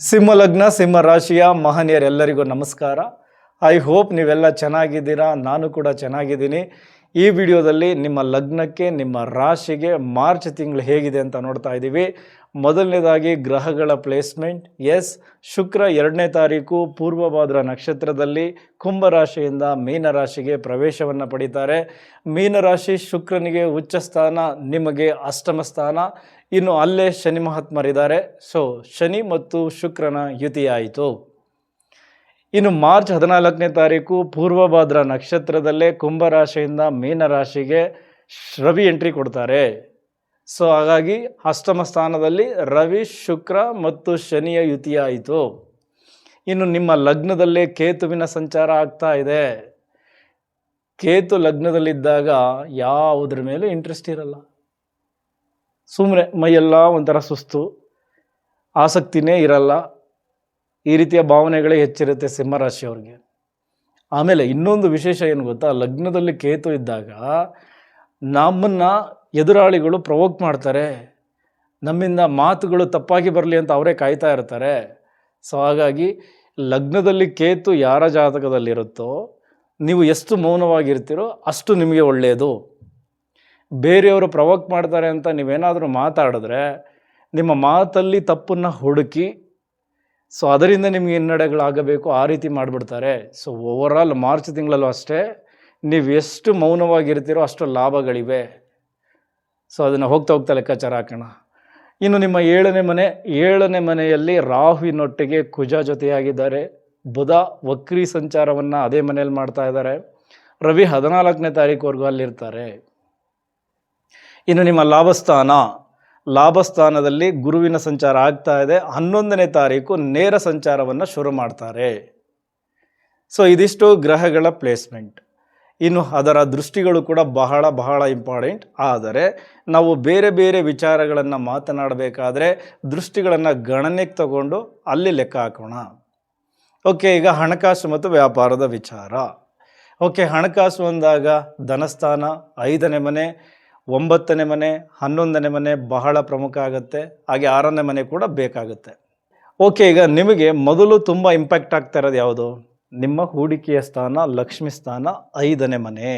ಸಿಂಹ ಲಗ್ನ ಸಿಂಹ ರಾಶಿಯ ಮಹನೀಯರೆಲ್ಲರಿಗೂ ನಮಸ್ಕಾರ. ಐ ಹೋಪ್ ನೀವೆಲ್ಲ ಚೆನ್ನಾಗಿದ್ದೀರಾ. ನಾನು ಕೂಡ ಚೆನ್ನಾಗಿದ್ದೀನಿ. ಈ ವಿಡಿಯೋದಲ್ಲಿ ನಿಮ್ಮ ಲಗ್ನಕ್ಕೆ ನಿಮ್ಮ ರಾಶಿಗೆ ಮಾರ್ಚ್ ತಿಂಗಳು ಹೇಗಿದೆ ಅಂತ ನೋಡ್ತಾ ಇದ್ದೀವಿ. ಮೊದಲನೇದಾಗಿ ಗ್ರಹಗಳ ಪ್ಲೇಸ್ಮೆಂಟ್. ಶುಕ್ರ 2ನೇ ತಾರೀಕು ಪೂರ್ವಭಾದ್ರ ನಕ್ಷತ್ರದಲ್ಲಿ ಕುಂಭರಾಶಿಯಿಂದ ಮೀನರಾಶಿಗೆ ಪ್ರವೇಶವನ್ನು ಪಡಿತಾರೆ. ಮೀನರಾಶಿ ಶುಕ್ರನಿಗೆ ಉಚ್ಚ ಸ್ಥಾನ, ನಿಮಗೆ ಅಷ್ಟಮ ಸ್ಥಾನ. ಇನ್ನು ಅಲ್ಲೇ ಶನಿ ಮಹಾತ್ಮರಿದ್ದಾರೆ. ಸೊ ಶನಿ ಮತ್ತು ಶುಕ್ರನ ಯುತಿಯಾಯಿತು. ಇನ್ನು ಮಾರ್ಚ್ 14ನೇ ತಾರೀಕು ಪೂರ್ವಭಾದ್ರ ನಕ್ಷತ್ರದಲ್ಲೇ ಕುಂಭರಾಶಿಯಿಂದ ಮೀನರಾಶಿಗೆ ರವಿ ಎಂಟ್ರಿ ಕೊಡ್ತಾರೆ. ಸೊ ಹಾಗಾಗಿ ಅಷ್ಟಮ ಸ್ಥಾನದಲ್ಲಿ ರವಿ, ಶುಕ್ರ ಮತ್ತು ಶನಿಯ ಯುತಿಯಾಯಿತು. ಇನ್ನು ನಿಮ್ಮ ಲಗ್ನದಲ್ಲೇ ಕೇತುವಿನ ಸಂಚಾರ ಆಗ್ತಾ ಇದೆ. ಕೇತು ಲಗ್ನದಲ್ಲಿದ್ದಾಗ ಯಾವುದ್ರ ಮೇಲೆ ಇಂಟ್ರೆಸ್ಟ್ ಇರಲ್ಲ, ಸುಮ್ಮನೆ ಮೈಯೆಲ್ಲ ಒಂಥರ ಸುಸ್ತು, ಆಸಕ್ತಿನೇ ಇರಲ್ಲ. ಈ ರೀತಿಯ ಭಾವನೆಗಳೇ ಹೆಚ್ಚಿರುತ್ತೆ ಸಿಂಹರಾಶಿಯವ್ರಿಗೆ. ಆಮೇಲೆ ಇನ್ನೊಂದು ವಿಶೇಷ ಏನು ಗೊತ್ತಾ, ಲಗ್ನದಲ್ಲಿ ಕೇತು ಇದ್ದಾಗ ನಮ್ಮನ್ನು ಎದುರಾಳಿಗಳು ಪ್ರವೋಕ್ ಮಾಡ್ತಾರೆ. ನಮ್ಮಿಂದ ಮಾತುಗಳು ತಪ್ಪಾಗಿ ಬರಲಿ ಅಂತ ಅವರೇ ಕಾಯ್ತಾ ಇರ್ತಾರೆ. ಸೊ ಹಾಗಾಗಿ ಲಗ್ನದಲ್ಲಿ ಕೇತು ಯಾರ ಜಾತಕದಲ್ಲಿರುತ್ತೋ ನೀವು ಎಷ್ಟು ಮೌನವಾಗಿರ್ತೀರೋ ಅಷ್ಟು ನಿಮಗೆ ಒಳ್ಳೆಯದು. ಬೇರೆಯವರು ಪ್ರವೋಕ್ ಮಾಡ್ತಾರೆ ಅಂತ ನೀವೇನಾದರೂ ಮಾತಾಡಿದ್ರೆ ನಿಮ್ಮ ಮಾತಲ್ಲಿ ತಪ್ಪನ್ನು ಹುಡುಕಿ ಸೊ ಅದರಿಂದ ನಿಮಗೆ ಹಿನ್ನಡೆಗಳಾಗಬೇಕು, ಆ ರೀತಿ ಮಾಡಿಬಿಡ್ತಾರೆ. ಸೊ ಓವರಾಲ್ ಮಾರ್ಚ್ ತಿಂಗಳಲ್ಲೂ ಅಷ್ಟೇ, ನೀವು ಎಷ್ಟು ಮೌನವಾಗಿರ್ತೀರೋ ಅಷ್ಟು ಲಾಭಗಳಿವೆ. ಸೊ ಅದನ್ನು ಹೋಗ್ತಾ ಲೆಕ್ಕಾಚಾರ ಹಾಕೋಣ. ಇನ್ನು ನಿಮ್ಮ 7ನೇ ಮನೆಯಲ್ಲಿ ರಾಹುವಿನೊಟ್ಟಿಗೆ ಕುಜ ಜೊತೆಯಾಗಿದ್ದಾರೆ. ಬುಧ ವಕ್ರಿ ಸಂಚಾರವನ್ನು ಅದೇ ಮನೆಯಲ್ಲಿ ಮಾಡ್ತಾ ಇದ್ದಾರೆ. ರವಿ 14ನೇ ತಾರೀಕುವರೆಗೂ ಅಲ್ಲಿರ್ತಾರೆ. ಇನ್ನು ನಿಮ್ಮ ಲಾಭಸ್ಥಾನದಲ್ಲಿ ಗುರುವಿನ ಸಂಚಾರ ಆಗ್ತಾ ಇದೆ. 11ನೇ ತಾರೀಕು ನೇರ ಸಂಚಾರವನ್ನು ಶುರು ಮಾಡ್ತಾರೆ. ಸೊ ಇದಿಷ್ಟು ಗ್ರಹಗಳ ಪ್ಲೇಸ್ಮೆಂಟ್. ಇನ್ನು ಅದರ ದೃಷ್ಟಿಗಳು ಕೂಡ ಬಹಳ ಇಂಪಾರ್ಟೆಂಟ್. ಆದರೆ ನಾವು ಬೇರೆ ಬೇರೆ ವಿಚಾರಗಳನ್ನು ಮಾತನಾಡಬೇಕಾದ್ರೆ ದೃಷ್ಟಿಗಳನ್ನು ಗಣನೆಗೆ ತಗೊಂಡು ಅಲ್ಲಿ ಲೆಕ್ಕ ಹಾಕೋಣ. ಓಕೆ, ಈಗ ಹಣಕಾಸು ಮತ್ತು ವ್ಯಾಪಾರದ ವಿಚಾರ. ಓಕೆ, ಹಣಕಾಸು ಅಂದಾಗ ಧನಸ್ಥಾನ, 5ನೇ ಮನೆ, 9ನೇ ಮನೆ, 11ನೇ ಮನೆ ಬಹಳ ಪ್ರಮುಖ ಆಗುತ್ತೆ. ಹಾಗೆ 6ನೇ ಮನೆ ಕೂಡ ಬೇಕಾಗುತ್ತೆ. ಓಕೆ, ಈಗ ನಿಮಗೆ ಮೊದಲು ತುಂಬ ಇಂಪ್ಯಾಕ್ಟ್ ಆಗ್ತಾ ಇರೋದು ಯಾವುದು? ನಿಮ್ಮ ಹೂಡಿಕೆಯ ಸ್ಥಾನ, ಲಕ್ಷ್ಮಿ ಸ್ಥಾನ, 5ನೇ ಮನೆ.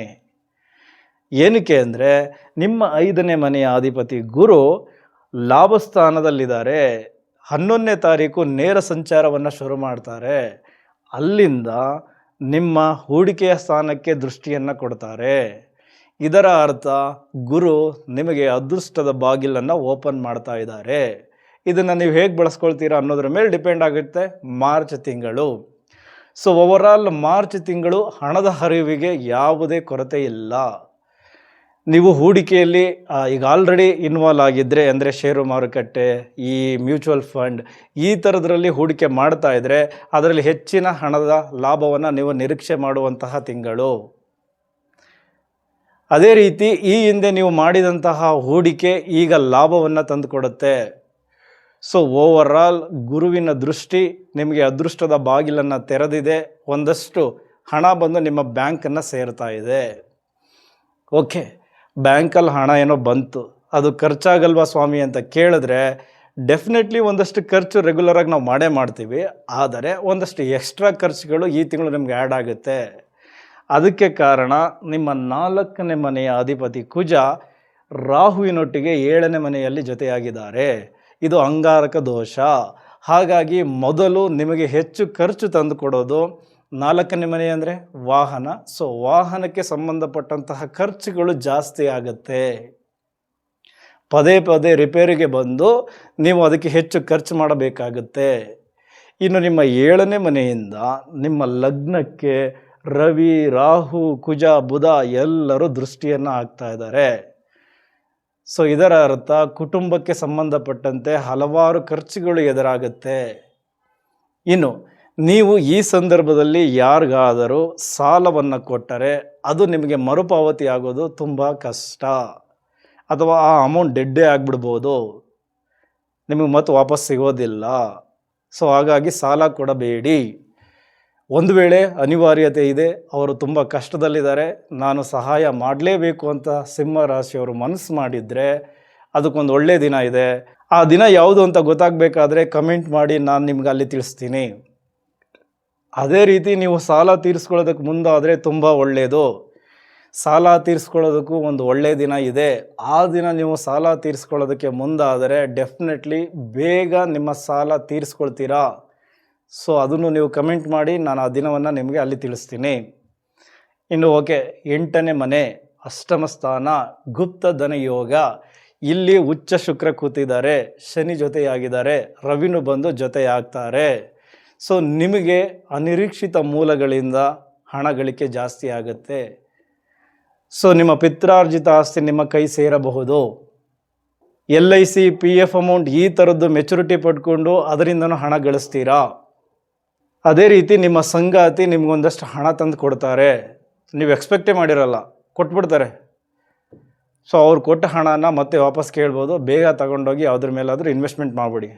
ಏನಕ್ಕೆ ಅಂದರೆ ನಿಮ್ಮ 5ನೇ ಮನೆಯ ಅಧಿಪತಿ ಗುರು ಲಾಭಸ್ಥಾನದಲ್ಲಿದ್ದಾರೆ. 11ನೇ ತಾರೀಕು ನೇರ ಸಂಚಾರವನ್ನು ಶುರು ಮಾಡ್ತಾರೆ. ಅಲ್ಲಿಂದ ನಿಮ್ಮ ಹೂಡಿಕೆಯ ಸ್ಥಾನಕ್ಕೆ ದೃಷ್ಟಿಯನ್ನು ಕೊಡ್ತಾರೆ. ಇದರ ಅರ್ಥ ಗುರು ನಿಮಗೆ ಅದೃಷ್ಟದ ಬಾಗಿಲನ್ನು ಓಪನ್ ಮಾಡ್ತಾ ಇದ್ದಾರೆ. ಇದನ್ನು ನೀವು ಹೇಗೆ ಬಳಸ್ಕೊಳ್ತೀರಾ ಅನ್ನೋದ್ರ ಮೇಲೆ ಡಿಪೆಂಡ್ ಆಗುತ್ತೆ ಮಾರ್ಚ್ ತಿಂಗಳು. ಸೊ ಓವರಾಲ್ ಮಾರ್ಚ್ ತಿಂಗಳು ಹಣದ ಹರಿವಿಗೆ ಯಾವುದೇ ಕೊರತೆ ಇಲ್ಲ. ನೀವು ಹೂಡಿಕೆಯಲ್ಲಿ ಈಗ ಆಲ್ರೆಡಿ ಇನ್ವಾಲ್ವ್ ಆಗಿದ್ದರೆ, ಅಂದರೆ ಷೇರು ಮಾರುಕಟ್ಟೆ, ಈ ಮ್ಯೂಚುವಲ್ ಫಂಡ್, ಈ ಥರದ್ರಲ್ಲಿ ಹೂಡಿಕೆ ಮಾಡ್ತಾ ಇದ್ದರೆ ಅದರಲ್ಲಿ ಹೆಚ್ಚಿನ ಹಣದ ಲಾಭವನ್ನು ನೀವು ನಿರೀಕ್ಷೆ ಮಾಡುವಂತಹ ತಿಂಗಳು. ಅದೇ ರೀತಿ ಈ ಹಿಂದೆ ನೀವು ಮಾಡಿದಂತಹ ಹೂಡಿಕೆ ಈಗ ಲಾಭವನ್ನು ತಂದುಕೊಡುತ್ತೆ. ಸೊ ಓವರಾಲ್ ಗುರುವಿನ ದೃಷ್ಟಿ ನಿಮಗೆ ಅದೃಷ್ಟದ ಬಾಗಿಲನ್ನು ತೆರೆದಿದೆ. ಒಂದಷ್ಟು ಹಣ ಬಂದು ನಿಮ್ಮ ಬ್ಯಾಂಕನ್ನು ಸೇರ್ತಾ ಇದೆ. ಓಕೆ, ಬ್ಯಾಂಕಲ್ಲಿ ಹಣ ಏನೋ ಬಂತು, ಅದು ಖರ್ಚಾಗಲ್ವಾ ಸ್ವಾಮಿ ಅಂತ ಕೇಳಿದ್ರೆ ಡೆಫಿನೆಟ್ಲಿ ಒಂದಷ್ಟು ಖರ್ಚು ರೆಗ್ಯುಲರಾಗಿ ನಾವು ಮಾಡೇ ಮಾಡ್ತೀವಿ. ಆದರೆ ಒಂದಷ್ಟು ಎಕ್ಸ್ಟ್ರಾ ಖರ್ಚುಗಳು ಈ ತಿಂಗಳು ನಿಮ್ಗೆ ಆ್ಯಡ್ ಆಗುತ್ತೆ. ಅದಕ್ಕೆ ಕಾರಣ ನಿಮ್ಮ 4ನೇ ಮನೆಯ ಅಧಿಪತಿ ಕುಜ ರಾಹುವಿನೊಟ್ಟಿಗೆ 7ನೇ ಮನೆಯಲ್ಲಿ ಜೊತೆಯಾಗಿದ್ದಾರೆ. ಇದು ಅಂಗಾರಕ ದೋಷ. ಹಾಗಾಗಿ ಮೊದಲು ನಿಮಗೆ ಹೆಚ್ಚು ಖರ್ಚು ತಂದು ಕೊಡೋದು 4ನೇ ಮನೆ ಅಂದರೆ ವಾಹನ. ಸೊ ವಾಹನಕ್ಕೆ ಸಂಬಂಧಪಟ್ಟಂತಹ ಖರ್ಚುಗಳು ಜಾಸ್ತಿ ಆಗುತ್ತೆ. ಪದೇ ರಿಪೇರಿಗೆ ಬಂದು ನೀವು ಅದಕ್ಕೆ ಹೆಚ್ಚು ಖರ್ಚು ಮಾಡಬೇಕಾಗುತ್ತೆ. ಇನ್ನು ನಿಮ್ಮ 7ನೇ ಮನೆಯಿಂದ ನಿಮ್ಮ ಲಗ್ನಕ್ಕೆ ರವಿ, ರಾಹು, ಕುಜ, ಬುಧ ಎಲ್ಲರೂ ದೃಷ್ಟಿಯನ್ನು ಹಾಕ್ತಾ ಇದ್ದಾರೆ. ಸೊ ಇದರ ಅರ್ಥ ಕುಟುಂಬಕ್ಕೆ ಸಂಬಂಧಪಟ್ಟಂತೆ ಹಲವಾರು ಖರ್ಚುಗಳು ಎದುರಾಗುತ್ತೆ. ಇನ್ನು ನೀವು ಈ ಸಂದರ್ಭದಲ್ಲಿ ಯಾರಿಗಾದರೂ ಸಾಲವನ್ನು ಕೊಟ್ಟರೆ ಅದು ನಿಮಗೆ ಮರುಪಾವತಿ ಆಗೋದು ತುಂಬ ಕಷ್ಟ, ಅಥವಾ ಆ ಅಮೌಂಟ್ ಡೆಡ್ಡೇ ಆಗಿಬಿಡ್ಬೋದು, ನಿಮಗೆ ಮತ್ತೆ ವಾಪಸ್ ಸಿಗೋದಿಲ್ಲ. ಸೊ ಹಾಗಾಗಿ ಸಾಲ ಕೊಡಬೇಡಿ. ಒಂದು ವೇಳೆ ಅನಿವಾರ್ಯತೆ ಇದೆ, ಅವರು ತುಂಬ ಕಷ್ಟದಲ್ಲಿದ್ದಾರೆ, ನಾನು ಸಹಾಯ ಮಾಡಲೇಬೇಕು ಅಂತ ಸಿಂಹ ರಾಶಿಯವರು ಮನಸ್ಸು ಮಾಡಿದರೆ ಅದಕ್ಕೊಂದು ಒಳ್ಳೆಯ ದಿನ ಇದೆ. ಆ ದಿನ ಯಾವುದು ಅಂತ ಗೊತ್ತಾಗಬೇಕಾದ್ರೆ ಕಮೆಂಟ್ ಮಾಡಿ, ನಾನು ನಿಮ್ಗೆ ಅಲ್ಲಿ ತಿಳಿಸ್ತೀನಿ. ಅದೇ ರೀತಿ ನೀವು ಸಾಲ ತೀರಿಸ್ಕೊಳ್ಳೋದಕ್ಕೆ ಮುಂದಾದರೆ ತುಂಬ ಒಳ್ಳೆಯದು. ಸಾಲ ತೀರಿಸ್ಕೊಳ್ಳೋದಕ್ಕೂ ಒಂದು ಒಳ್ಳೆಯ ದಿನ ಇದೆ. ಆ ದಿನ ನೀವು ಸಾಲ ತೀರಿಸ್ಕೊಳ್ಳೋದಕ್ಕೆ ಮುಂದಾದರೆ ಡೆಫಿನೆಟ್ಲಿ ಬೇಗ ನಿಮ್ಮ ಸಾಲ ತೀರಿಸ್ಕೊಳ್ತೀರಾ. ಸೊ ಅದನ್ನು ನೀವು ಕಮೆಂಟ್ ಮಾಡಿ, ನಾನು ಆ ದಿನವನ್ನು ನಿಮಗೆ ಅಲ್ಲಿ ತಿಳಿಸ್ತೀನಿ. ಇನ್ನು ಓಕೆ, 8ನೇ ಮನೆ ಅಷ್ಟಮ ಸ್ಥಾನ, ಗುಪ್ತ ಧನ ಯೋಗ. ಇಲ್ಲಿ ಉಚ್ಚ ಶುಕ್ರ ಕೂತಿದ್ದಾರೆ, ಶನಿ ಜೊತೆಯಾಗಿದ್ದಾರೆ, ರವಿನು ಬಂದು ಜೊತೆಯಾಗ್ತಾರೆ. ಸೊ ನಿಮಗೆ ಅನಿರೀಕ್ಷಿತ ಮೂಲಗಳಿಂದ ಹಣ ಗಳಿಕೆ ಜಾಸ್ತಿ ಆಗುತ್ತೆ. ಸೊ ನಿಮ್ಮ ಪಿತ್ರಾರ್ಜಿತ ಆಸ್ತಿ ನಿಮ್ಮ ಕೈ ಸೇರಬಹುದು. LIC PF ಅಮೌಂಟ್ ಈ ಥರದ್ದು ಮೆಚುರಿಟಿ ಪಡ್ಕೊಂಡು ಅದರಿಂದನೂ ಹಣ ಗಳಿಸ್ತೀರಾ. ಅದೇ ರೀತಿ ನಿಮ್ಮ ಸಂಗಾತಿ ನಿಮಗೊಂದಷ್ಟು ಹಣ ತಂದು ಕೊಡ್ತಾರೆ, ನೀವು ಎಕ್ಸ್ಪೆಕ್ಟೇ ಮಾಡಿರಲ್ಲ, ಕೊಟ್ಬಿಡ್ತಾರೆ. ಸೊ ಅವ್ರು ಕೊಟ್ಟ ಹಣನ ಮತ್ತೆ ವಾಪಸ್ ಕೇಳ್ಬೋದು. ಬೇಗ ತಗೊಂಡೋಗಿ ಅದ್ರ ಮೇಲಾದರೂ ಇನ್ವೆಸ್ಟ್ಮೆಂಟ್ ಮಾಡಿಬಿಡಿ.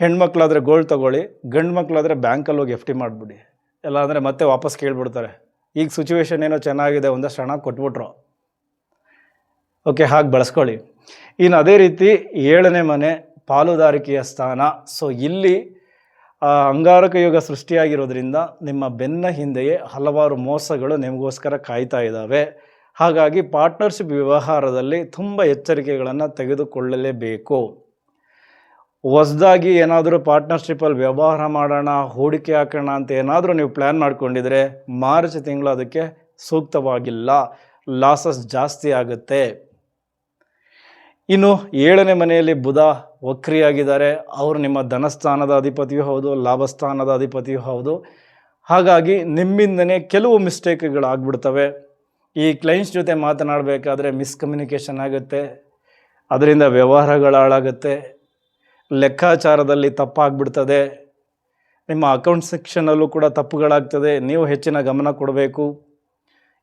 ಹೆಣ್ಮಕ್ಳಾದರೆ ಗೋಲ್ಡ್ ತೊಗೊಳ್ಳಿ, ಗಂಡು ಮಕ್ಕಳಾದರೆ ಬ್ಯಾಂಕಲ್ಲಿ ಹೋಗಿ FD ಮಾಡಿಬಿಡಿ. ಎಲ್ಲ ಅಂದರೆ ಮತ್ತೆ ವಾಪಸ್ ಕೇಳ್ಬಿಡ್ತಾರೆ. ಈಗ ಸಿಚುವೇಶನ್ ಏನೋ ಚೆನ್ನಾಗಿದೆ, ಒಂದಷ್ಟು ಹಣ ಕೊಟ್ಬಿಟ್ರು, ಓಕೆ, ಹಾಗೆ ಬಳಸ್ಕೊಳ್ಳಿ. ಇನ್ನು ಅದೇ ರೀತಿ 7ನೇ ಮನೆ ಪಾಲುದಾರಿಕೆಯ ಸ್ಥಾನ. ಸೊ ಇಲ್ಲಿ ಅಂಗಾರಕ ಯೋಗ ಸೃಷ್ಟಿಯಾಗಿರೋದ್ರಿಂದ ನಿಮ್ಮ ಬೆನ್ನ ಹಿಂದೆಯೇ ಹಲವಾರು ಮೋಸಗಳು ನಿಮಗೋಸ್ಕರ ಕಾಯ್ತಾ ಇದ್ದಾವೆ. ಹಾಗಾಗಿ ಪಾರ್ಟ್ನರ್ಶಿಪ್ ವ್ಯವಹಾರದಲ್ಲಿ ತುಂಬ ಎಚ್ಚರಿಕೆಗಳನ್ನು ತೆಗೆದುಕೊಳ್ಳಲೇಬೇಕು. ಹೊಸದಾಗಿ ಏನಾದರೂ ಪಾರ್ಟ್ನರ್ಶಿಪ್ಪಲ್ಲಿ ವ್ಯವಹಾರ ಮಾಡೋಣ, ಹೂಡಿಕೆ ಹಾಕೋಣ ಅಂತ ಏನಾದರೂ ನೀವು ಪ್ಲ್ಯಾನ್ ಮಾಡ್ಕೊಂಡಿದ್ರೆ ಮಾರ್ಚ್ ತಿಂಗಳು ಅದಕ್ಕೆ ಸೂಕ್ತವಾಗಿಲ್ಲ, ಲಾಸಸ್ ಜಾಸ್ತಿ ಆಗುತ್ತೆ. ಇನ್ನು 7ನೇ ಮನೆಯಲ್ಲಿ ಬುಧ ವಕ್ರಿಯಾಗಿದ್ದಾರೆ. ಅವರು ನಿಮ್ಮ ಧನಸ್ಥಾನದ ಅಧಿಪತಿಯೂ ಹೌದು, ಲಾಭಸ್ಥಾನದ ಅಧಿಪತಿಯೂ ಹೌದು. ಹಾಗಾಗಿ ನಿಮ್ಮಿಂದನೇ ಕೆಲವು ಮಿಸ್ಟೇಕ್ಗಳಾಗ್ಬಿಡ್ತವೆ. ಈ ಕ್ಲೈಂಟ್ಸ್ ಜೊತೆ ಮಾತನಾಡಬೇಕಾದ್ರೆ ಮಿಸ್ಕಮ್ಯುನಿಕೇಷನ್ ಆಗುತ್ತೆ, ಅದರಿಂದ ವ್ಯವಹಾರಗಳು ಹಾಳಾಗುತ್ತೆ, ಲೆಕ್ಕಾಚಾರದಲ್ಲಿ ತಪ್ಪಾಗ್ಬಿಡ್ತದೆ, ನಿಮ್ಮ ಅಕೌಂಟ್ ಸೆಕ್ಷನಲ್ಲೂ ಕೂಡ ತಪ್ಪುಗಳಾಗ್ತದೆ, ನೀವು ಹೆಚ್ಚಿನ ಗಮನ ಕೊಡಬೇಕು.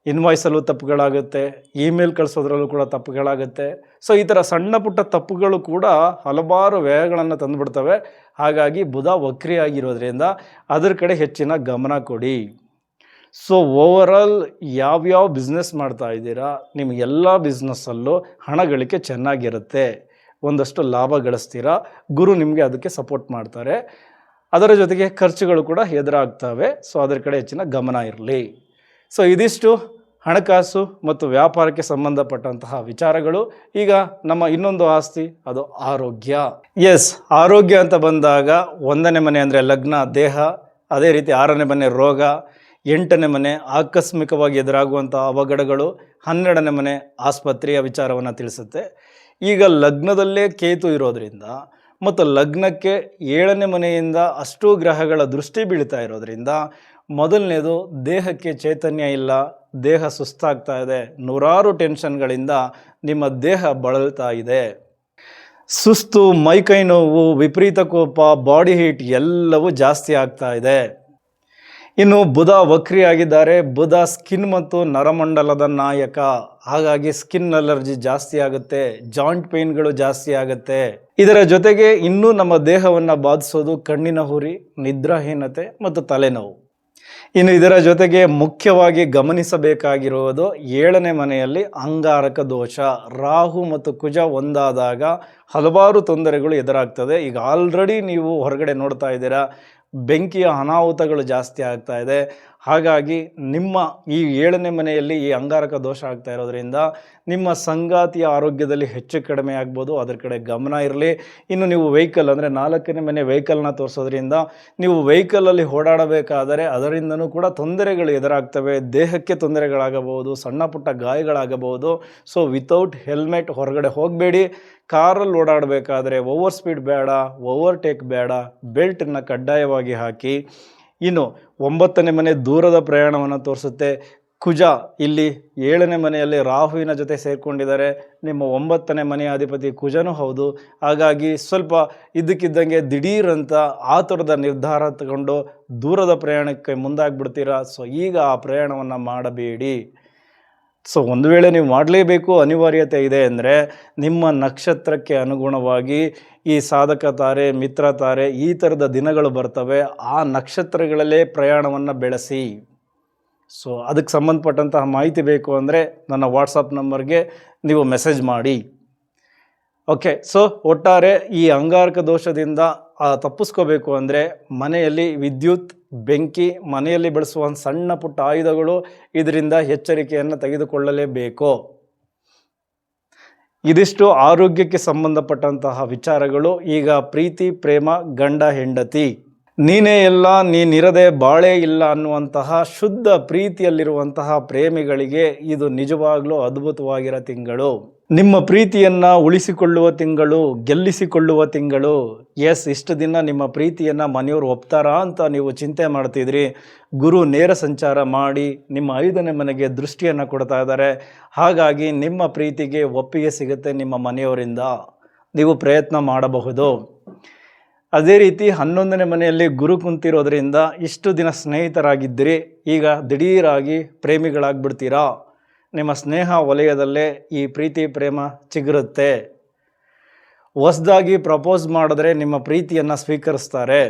ಇನ್ವಾಯ್ಸಲ್ಲೂ ತಪ್ಪುಗಳಾಗುತ್ತೆ, ಇಮೇಲ್ ಕಳಿಸೋದ್ರಲ್ಲೂ ಕೂಡ ತಪ್ಪುಗಳಾಗುತ್ತೆ. ಸೊ ಈ ಥರ ಸಣ್ಣ ಪುಟ್ಟ ತಪ್ಪುಗಳು ಕೂಡ ಹಲವಾರು ವ್ಯಯಗಳನ್ನು ತಂದುಬಿಡ್ತವೆ. ಹಾಗಾಗಿ ಬುಧ ವಕ್ರಿಯಾಗಿರೋದ್ರಿಂದ ಅದ್ರ ಕಡೆ ಹೆಚ್ಚಿನ ಗಮನ ಕೊಡಿ. ಸೊ ಓವರಾಲ್ ಯಾವ್ಯಾವ ಬಿಸ್ನೆಸ್ ಮಾಡ್ತಾ ಇದ್ದೀರಾ, ನಿಮ್ಮ ಎಲ್ಲ ಬಿಸ್ನೆಸ್ಸಲ್ಲೂ ಹಣ ಗಳಿಕೆ ಚೆನ್ನಾಗಿರುತ್ತೆ, ಒಂದಷ್ಟು ಲಾಭ ಗಳಿಸ್ತೀರಾ. ಗುರು ನಿಮಗೆ ಅದಕ್ಕೆ ಸಪೋರ್ಟ್ ಮಾಡ್ತಾರೆ. ಅದರ ಜೊತೆಗೆ ಖರ್ಚುಗಳು ಕೂಡ ಎದುರಾಗ್ತವೆ. ಸೊ ಅದರ ಕಡೆ ಹೆಚ್ಚಿನ ಗಮನ ಇರಲಿ. ಸೊ ಇದಿಷ್ಟು ಹಣಕಾಸು ಮತ್ತು ವ್ಯಾಪಾರಕ್ಕೆ ಸಂಬಂಧಪಟ್ಟಂತಹ ವಿಚಾರಗಳು. ಈಗ ನಮ್ಮ ಇನ್ನೊಂದು ಆಸ್ತಿ, ಅದು ಆರೋಗ್ಯ. ಎಸ್, ಆರೋಗ್ಯ ಅಂತ ಬಂದಾಗ 1ನೇ ಮನೆ ಅಂದರೆ ಲಗ್ನ, ದೇಹ. ಅದೇ ರೀತಿ 6ನೇ ಮನೆ ರೋಗ, 8ನೇ ಮನೆ ಆಕಸ್ಮಿಕವಾಗಿ ಎದುರಾಗುವಂಥ ಅವಘಡಗಳು, 12ನೇ ಮನೆ ಆಸ್ಪತ್ರೆಯ ವಿಚಾರವನ್ನು ತಿಳಿಸುತ್ತೆ. ಈಗ ಲಗ್ನದಲ್ಲೇ ಕೇತು ಇರೋದ್ರಿಂದ ಮತ್ತು ಲಗ್ನಕ್ಕೆ 7ನೇ ಮನೆಯಿಂದ ಅಷ್ಟೂ ಗ್ರಹಗಳ ದೃಷ್ಟಿ ಬೀಳ್ತಾ ಇರೋದ್ರಿಂದ ಮೊದಲನೇದು ದೇಹಕ್ಕೆ ಚೈತನ್ಯ ಇಲ್ಲ, ದೇಹ ಸುಸ್ತಾಗ್ತಾ ಇದೆ, ನೂರಾರು ಟೆನ್ಷನ್ಗಳಿಂದ ನಿಮ್ಮ ದೇಹ ಬಳಲ್ತಾ ಇದೆ. ಸುಸ್ತು, ಮೈಕೈ ನೋವು, ವಿಪರೀತ ಕೋಪ, ಬಾಡಿ ಹೀಟ್ ಎಲ್ಲವೂ ಜಾಸ್ತಿ ಆಗ್ತಾ ಇದೆ. ಇನ್ನು ಬುಧ ವಕ್ರಿಯಾಗಿದ್ದಾರೆ. ಬುಧ ಸ್ಕಿನ್ ಮತ್ತು ನರಮಂಡಲದ ನಾಯಕ. ಹಾಗಾಗಿ ಸ್ಕಿನ್ ಅಲರ್ಜಿ ಜಾಸ್ತಿ ಆಗುತ್ತೆ, ಜಾಯಿಂಟ್ ಪೇನ್ಗಳು ಜಾಸ್ತಿ ಆಗುತ್ತೆ. ಇದರ ಜೊತೆಗೆ ಇನ್ನೂ ನಮ್ಮ ದೇಹವನ್ನು ಬಾಧಿಸೋದು ಕಣ್ಣಿನ ಹುರಿ, ನಿದ್ರಾಹೀನತೆ ಮತ್ತು ತಲೆನೋವು. ಇನ್ನು ಇದರ ಜೊತೆಗೆ ಮುಖ್ಯವಾಗಿ ಗಮನಿಸಬೇಕಾಗಿರುವುದು 7ನೇ ಮನೆಯಲ್ಲಿ ಅಂಗಾರಕ ದೋಷ. ರಾಹು ಮತ್ತು ಕುಜ ಒಂದಾದಾಗ ಹಲವಾರು ತೊಂದರೆಗಳು ಎದುರಾಗ್ತದೆ. ಈಗ ಆಲ್ರೆಡಿ ನೀವು ಹೊರಗಡೆ ನೋಡ್ತಾ ಇದ್ದೀರಾ, ಬೆಂಕಿಯ ಅನಾಹುತಗಳು ಜಾಸ್ತಿ ಆಗ್ತಾ ಇದೆ. ಹಾಗಾಗಿ ನಿಮ್ಮ ಈ 7ನೇ ಮನೆಯಲ್ಲಿ ಈ ಅಂಗಾರಕ ದೋಷ ಆಗ್ತಾ ಇರೋದ್ರಿಂದ ನಿಮ್ಮ ಸಂಗಾತಿಯ ಆರೋಗ್ಯದಲ್ಲಿ ಹೆಚ್ಚು ಕಡಿಮೆ ಆಗ್ಬೋದು, ಅದರ ಕಡೆ ಗಮನ ಇರಲಿ. ಇನ್ನು ನೀವು ವೆಹಿಕಲ್ ಅಂದರೆ 4ನೇ ಮನೆ ವೆಹಿಕಲ್ನ ತೋರಿಸೋದ್ರಿಂದ ನೀವು ವೆಹಿಕಲಲ್ಲಿ ಓಡಾಡಬೇಕಾದರೆ ಅದರಿಂದನೂ ಕೂಡ ತೊಂದರೆಗಳು ಎದುರಾಗ್ತವೆ. ದೇಹಕ್ಕೆ ತೊಂದರೆಗಳಾಗಬಹುದು, ಸಣ್ಣ ಪುಟ್ಟ ಗಾಯಗಳಾಗಬಹುದು. ಸೊ ವಿತೌಟ್ ಹೆಲ್ಮೆಟ್ ಹೊರಗಡೆ ಹೋಗಬೇಡಿ. ಕಾರಲ್ಲಿ ಓಡಾಡಬೇಕಾದ್ರೆ ಓವರ್ ಸ್ಪೀಡ್ ಬೇಡ, ಓವರ್ಟೇಕ್ ಬೇಡ, ಬೆಲ್ಟನ್ನು ಕಡ್ಡಾಯವಾಗಿ ಹಾಕಿ. ಇನ್ನು 9ನೇ ಮನೆ ದೂರದ ಪ್ರಯಾಣವನ್ನು ತೋರಿಸುತ್ತೆ. ಕುಜ ಇಲ್ಲಿ 7ನೇ ಮನೆಯಲ್ಲಿ ರಾಹುವಿನ ಜೊತೆ ಸೇರಿಕೊಂಡಿದ್ದಾರೆ. ನಿಮ್ಮ 9ನೇ ಮನೆಯ ಅಧಿಪತಿ ಕುಜನೂ ಹೌದು. ಹಾಗಾಗಿ ಸ್ವಲ್ಪ ಇದ್ದಕ್ಕಿದ್ದಂಗೆ ದಿಢೀರಂತ ಆತುರದ ನಿರ್ಧಾರ ತಗೊಂಡು ದೂರದ ಪ್ರಯಾಣಕ್ಕೆ ಮುಂದಾಗ್ಬಿಡ್ತೀರಾ. ಸೊ ಈಗ ಆ ಪ್ರಯಾಣವನ್ನು ಮಾಡಬೇಡಿ. ಸೊ ಒಂದು ವೇಳೆ ನೀವು ಮಾಡಲೇಬೇಕು, ಅನಿವಾರ್ಯತೆ ಇದೆ ಅಂದರೆ ನಿಮ್ಮ ನಕ್ಷತ್ರಕ್ಕೆ ಅನುಗುಣವಾಗಿ ಈ ಸಾಧಕ ತಾರೆ, ಮಿತ್ರ ತಾರೆ, ಈ ಥರದ ದಿನಗಳು ಬರ್ತವೆ. ಆ ನಕ್ಷತ್ರಗಳಲ್ಲೇ ಪ್ರಯಾಣವನ್ನು ಬೆಳೆಸಿ. ಸೊ ಅದಕ್ಕೆ ಸಂಬಂಧಪಟ್ಟಂತಹ ಮಾಹಿತಿ ಬೇಕು ಅಂದರೆ ನನ್ನ ವಾಟ್ಸಪ್ ನಂಬರ್ಗೆ ನೀವು ಮೆಸೇಜ್ ಮಾಡಿ. ಓಕೆ, ಸೊ ಒಟ್ಟಾರೆ ಈ ಅಂಗಾರಕ ದೋಷದಿಂದ ತಪ್ಪಿಸ್ಕೋಬೇಕು ಅಂದರೆ ಮನೆಯಲ್ಲಿ ವಿದ್ಯುತ್, ಬೆಂಕಿ, ಮನೆಯಲ್ಲಿ ಬಳಸುವ ಸಣ್ಣ ಪುಟ್ಟ ಆಯುಧಗಳು, ಇದರಿಂದ ಎಚ್ಚರಿಕೆಯನ್ನು ತೆಗೆದುಕೊಳ್ಳಲೇಬೇಕು. ಇದಿಷ್ಟು ಆರೋಗ್ಯಕ್ಕೆ ಸಂಬಂಧಪಟ್ಟಂತಹ ವಿಚಾರಗಳು. ಈಗ ಪ್ರೀತಿ, ಪ್ರೇಮ, ಗಂಡ ಹೆಂಡತಿ, ನೀನೇ ಎಲ್ಲ ನೀನಿರದೆ ಬಾಳೇ ಇಲ್ಲ ಅನ್ನುವಂತಹ ಶುದ್ಧ ಪ್ರೀತಿಯಲ್ಲಿರುವಂತಹ ಪ್ರೇಮಿಗಳಿಗೆ ಇದು ನಿಜವಾಗ್ಲೂ ಅದ್ಭುತವಾಗಿರೋ ತಿಂಗಳು. ನಿಮ್ಮ ಪ್ರೀತಿಯನ್ನು ಉಳಿಸಿಕೊಳ್ಳುವ ತಿಂಗಳು, ಗೆಲ್ಲಿಸಿಕೊಳ್ಳುವ ತಿಂಗಳು. ಎಸ್, ಇಷ್ಟು ದಿನ ನಿಮ್ಮ ಪ್ರೀತಿಯನ್ನು ಮನೆಯವರು ಒಪ್ತಾರಾ ಅಂತ ನೀವು ಚಿಂತೆ ಮಾಡ್ತಿದ್ರಿ. ಗುರು ನೇರ ಸಂಚಾರ ಮಾಡಿ ನಿಮ್ಮ 5ನೇ ಮನೆಗೆ ದೃಷ್ಟಿಯನ್ನು ಕೊಡ್ತಾ ಇದ್ದಾರೆ. ಹಾಗಾಗಿ ನಿಮ್ಮ ಪ್ರೀತಿಗೆ ಒಪ್ಪಿಗೆ ಸಿಗುತ್ತೆ ನಿಮ್ಮ ಮನೆಯವರಿಂದ. ನೀವು ಪ್ರಯತ್ನ ಮಾಡಬಹುದು. ಅದೇ ರೀತಿ 11ನೇ ಮನೆಯಲ್ಲಿ ಗುರು ಕುಂತಿರೋದ್ರಿಂದ ಇಷ್ಟು ದಿನ ಸ್ನೇಹಿತರಾಗಿದ್ದಿರಿ, ಈಗ ದಿಢೀರಾಗಿ ಪ್ರೇಮಿಗಳಾಗ್ಬಿಡ್ತೀರಾ. ನಿಮ್ಮ ಸ್ನೇಹ ವಲಯದಲ್ಲೇ ಈ ಪ್ರೀತಿ ಪ್ರೇಮ ಚಿಗುರುತ್ತೆ. ಹೊಸದಾಗಿ ಪ್ರಪೋಸ್ ಮಾಡಿದ್ರೆ ನಿಮ್ಮ ಪ್ರೀತಿಯನ್ನು ಸ್ವೀಕರಿಸ್ತಾರೆ.